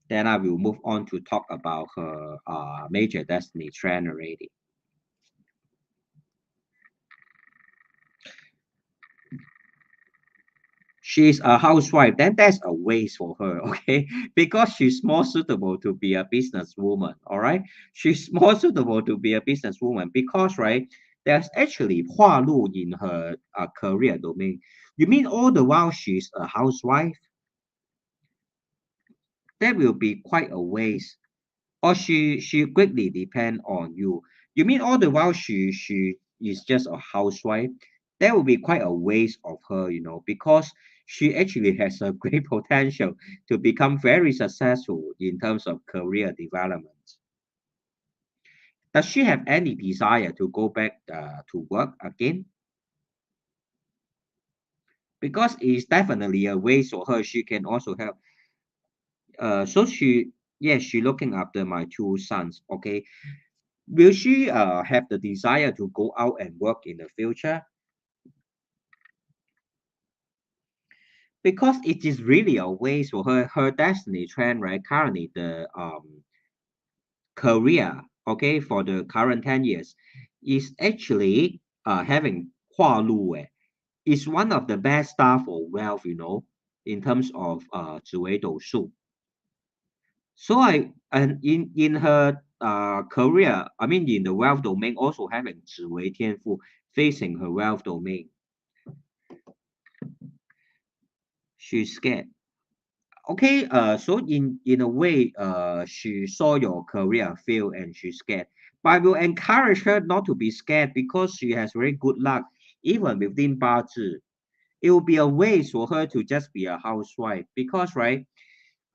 Then I will move on to talk about her major destiny trend already. She's a housewife, then that's a waste for her, okay? Because she's more suitable to be a businesswoman, all right? She's more suitable to be a businesswoman because, right, there's actually 化禄 in her career domain. You mean all the while she's a housewife? That will be quite a waste. Or she greatly depend on you. You mean all the while she is just a housewife? That would be quite a waste of her, because she actually has a great potential to become very successful in terms of career development. Does she have any desire to go back to work again? Because it's definitely a waste for her. She can also help. So yes, she looking after my two sons. Okay, will she have the desire to go out and work in the future? Because it is really a waste for her. Her destiny trend, right? Currently, the career, okay, for the current 10 years, is actually having 化禄 is one of the best star for wealth, in terms of 紫微斗数. So and in her career, I mean in the wealth domain, also having 紫微天赋 facing her wealth domain. She's scared. Okay, so in a way, she saw your career fail and she's scared. But I will encourage her not to be scared because she has very good luck, even within 八字. It will be a waste for her to just be a housewife because, right?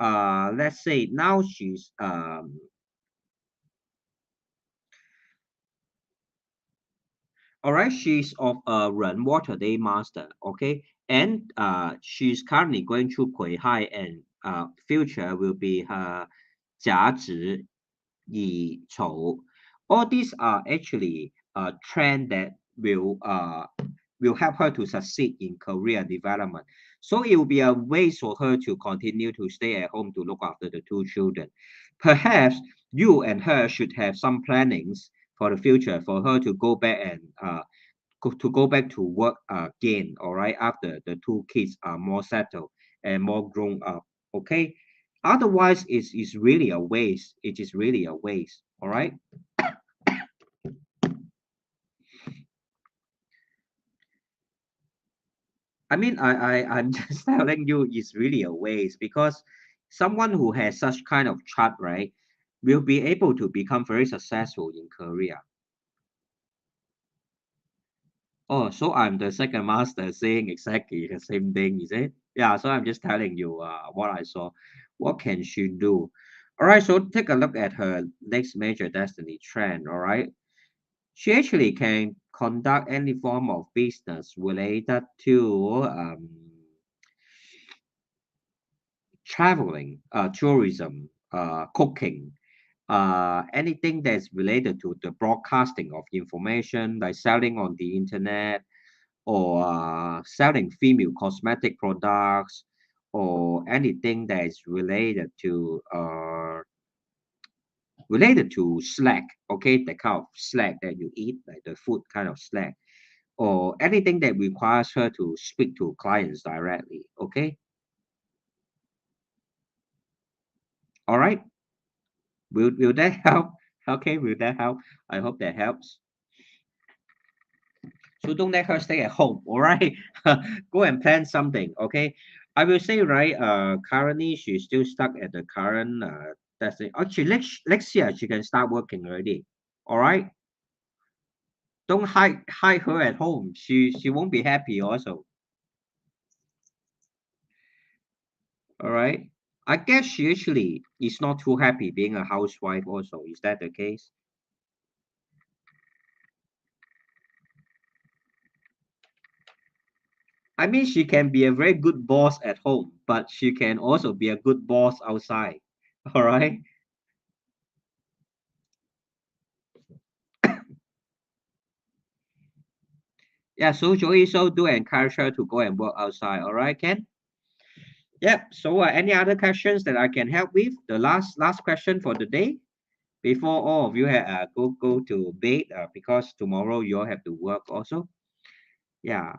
Let's say now she's all right, she's of a Ren Water Day Master, okay, and she's currently going through Kui Hai, and future will be her Jia Zhi, Yi Chou. All these are actually a trend that will help her to succeed in career development. So it will be a waste for her to continue to stay at home to look after the two children. Perhaps you and her should have some plannings for the future for her to go back and to go back to work again, all right, after the two kids are more settled and more grown up. Okay. Otherwise, it's really a waste. It is really a waste. All right. I mean, I'm just telling you, it's really a waste because someone who has such kind of chart, right, will be able to become very successful in Korea. Oh, so I'm the second master saying exactly the same thing, is it? Yeah, so I'm just telling you what I saw. What can she do? All right, so take a look at her next major destiny trend, all right? She actually can conduct any form of business related to traveling, tourism, cooking, anything that's related to the broadcasting of information, like selling on the internet or selling female cosmetic products or anything that is related to snack, okay, the kind of snack that you eat, like the food kind of snack, or anything that requires her to speak to clients directly. Okay, all right. Will that help? Okay, will that help? I hope that helps. So don't let her stay at home, all right? Go and plan something, okay? I will say, right, currently she's still stuck at the current destination. Actually, next year she can start working already. All right? Don't hide her at home. She won't be happy also. All right? I guess she actually is not too happy being a housewife also. Is that the case? I mean, she can be a very good boss at home, but she can also be a good boss outside. All right? Yeah, so Joey, so do encourage her to go and work outside. All right, Ken? Yep. So any other questions that I can help with? The last question for the day before all of you go to bed because tomorrow you all have to work also. Yeah.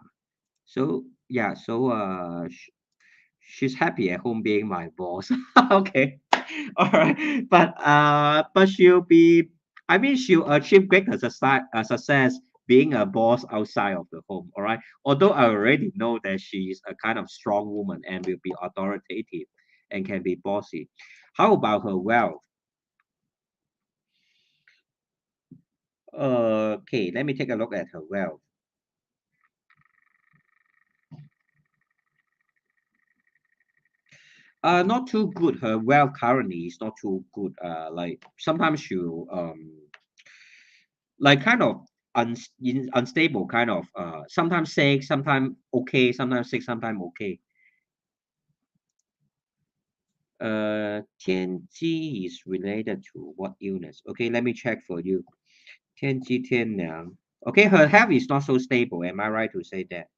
So yeah. So she's happy at home being my boss. Okay. All right. But she'll be. I mean, she'll achieve greater success being a boss outside of the home. All right. Although I already know that she's a kind of strong woman and will be authoritative and can be bossy. How about her wealth? Okay, let me take a look at her wealth. Not too good. Her wealth currently is not too good. Like sometimes she'll like kind of unstable, kind of sometimes sick, sometimes okay, sometimes sick, sometimes okay. 天机 is related to what illness? Okay, let me check for you. 天机天梁. Okay, her health is not so stable. Am I right to say that?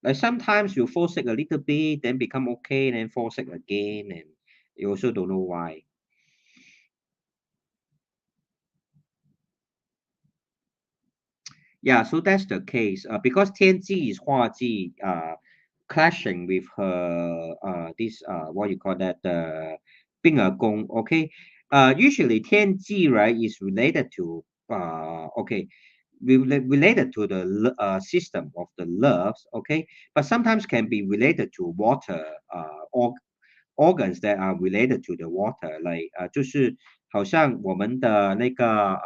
Like sometimes you fall sick a little bit, then become okay, then fall sick again, and you also don't know why. Yeah, so that's the case. Because Tianji is Huaji clashing with her this what you call that Bing Gong. Okay. Usually Tianji right is related to okay related to the system of the nerves. Okay, but sometimes can be related to water organs that are related to the water, like 就是好像我们的那个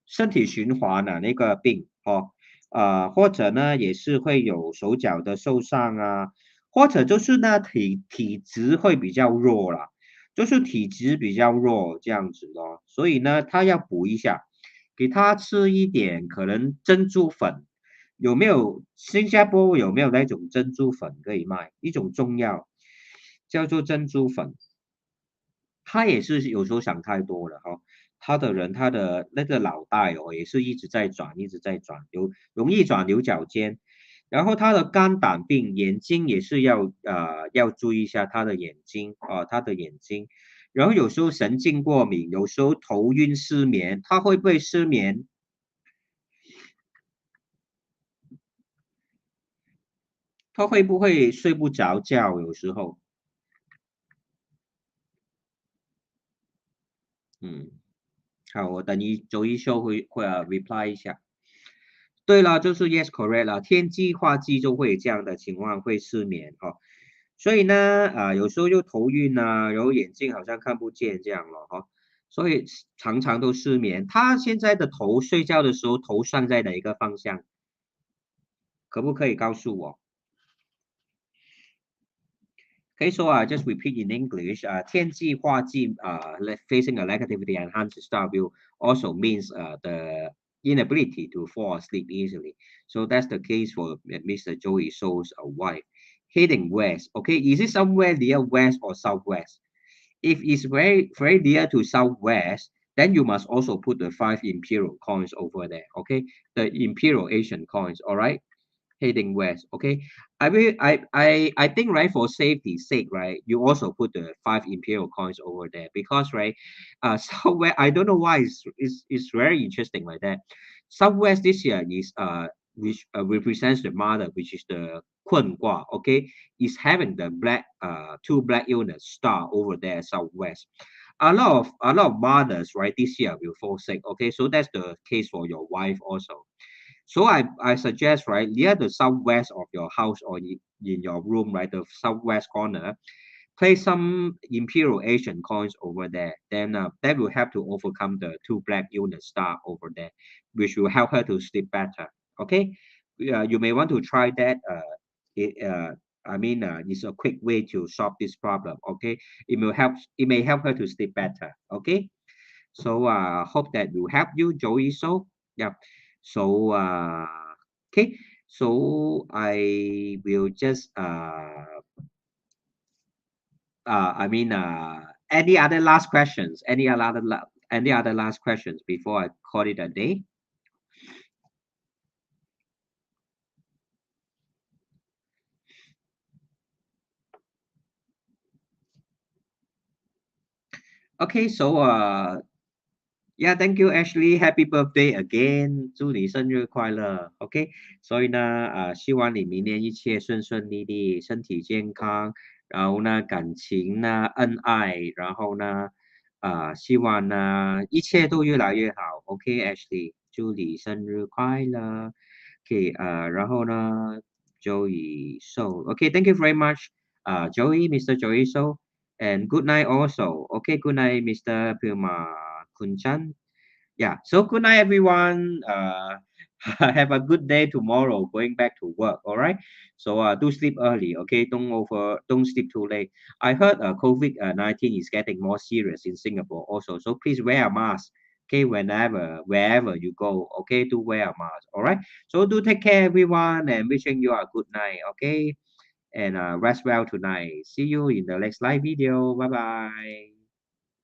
身体循环啊那个病哦，或者呢也是会有手脚的受伤啊，或者就是呢体质会比较弱啦，就是体质比较弱这样子咯，所以呢他要补一下，给他吃一点可能珍珠粉。有没有新加坡有没有那种珍珠粉可以卖？一种中药叫做珍珠粉，他也是有时候想太多了哈。他的那个脑袋哦，也是一直在转，一直在转，容易转牛角尖。然后他的肝胆病，眼睛也是要注意一下他的眼睛啊、他的眼睛。然后有时候神经过敏，有时候头晕失眠，他会不会失眠？他会不会睡不着觉？有时候，嗯，好，我等你周一秀会reply 一下。对了，就是 yes correct 了，天气化季就会有这样的情况，会失眠哦。所以呢，有时候又头晕啊，然后眼睛好像看不见这样了哈、所以常常都失眠。他现在的头睡觉的时候头上在哪一个方向？可不可以告诉我？Okay, so just repeat in English. 天气化季 facing a negativity enhanced star will also means the inability to fall asleep easily. So that's the case for Mr. Joey So's wife. Heading west. Okay, is it somewhere near west or southwest? If it's very near to southwest, then you must also put the five imperial coins over there. Okay, the imperial Asian coins. All right, heading west. Okay, I think right for safety's sake, right, you also put the five imperial coins over there because right, somewhere I don't know why it's very interesting like that. Southwest this year is which represents the mother, which is the Kun Gua. Okay, is having the black two black units star over there southwest. A lot of mothers right this year will fall sick. Okay, so that's the case for your wife also. So I suggest right near the southwest of your house or in your room, right, the southwest corner, place some Imperial Asian coins over there. Then that will help to overcome the two black unit star over there, which will help her to sleep better. Okay, you may want to try that. It's a quick way to solve this problem. Okay, it will help. It may help her to sleep better. Okay. So hope that will help you, Joey. So yeah. So okay. So I will just any other last questions? Any other last questions before I call it a day? Okay. So yeah, thank you, Ashley. Happy birthday again！祝你生日快乐。OK，所以呢，希望你明年一切顺顺利利，身体健康，然后呢，感情呢，恩爱，然后呢，希望呢，一切都越来越好。OK，Ashley，祝你生日快乐。OK，然后呢，Joey So，OK，thank you very much，Joey，Mr. Joey So，and good night also. OK，good night, Mr. Puma Kunchan. Yeah. So good night, everyone. Have a good day tomorrow. Going back to work. All right. So do sleep early. Okay. Don't sleep too late. I heard COVID-19 is getting more serious in Singapore also. So please wear a mask. Okay. Wherever you go. Okay. Do wear a mask. All right. So do take care, everyone, and wishing you a good night. Okay. And rest well tonight. See you in the next live video. Bye bye.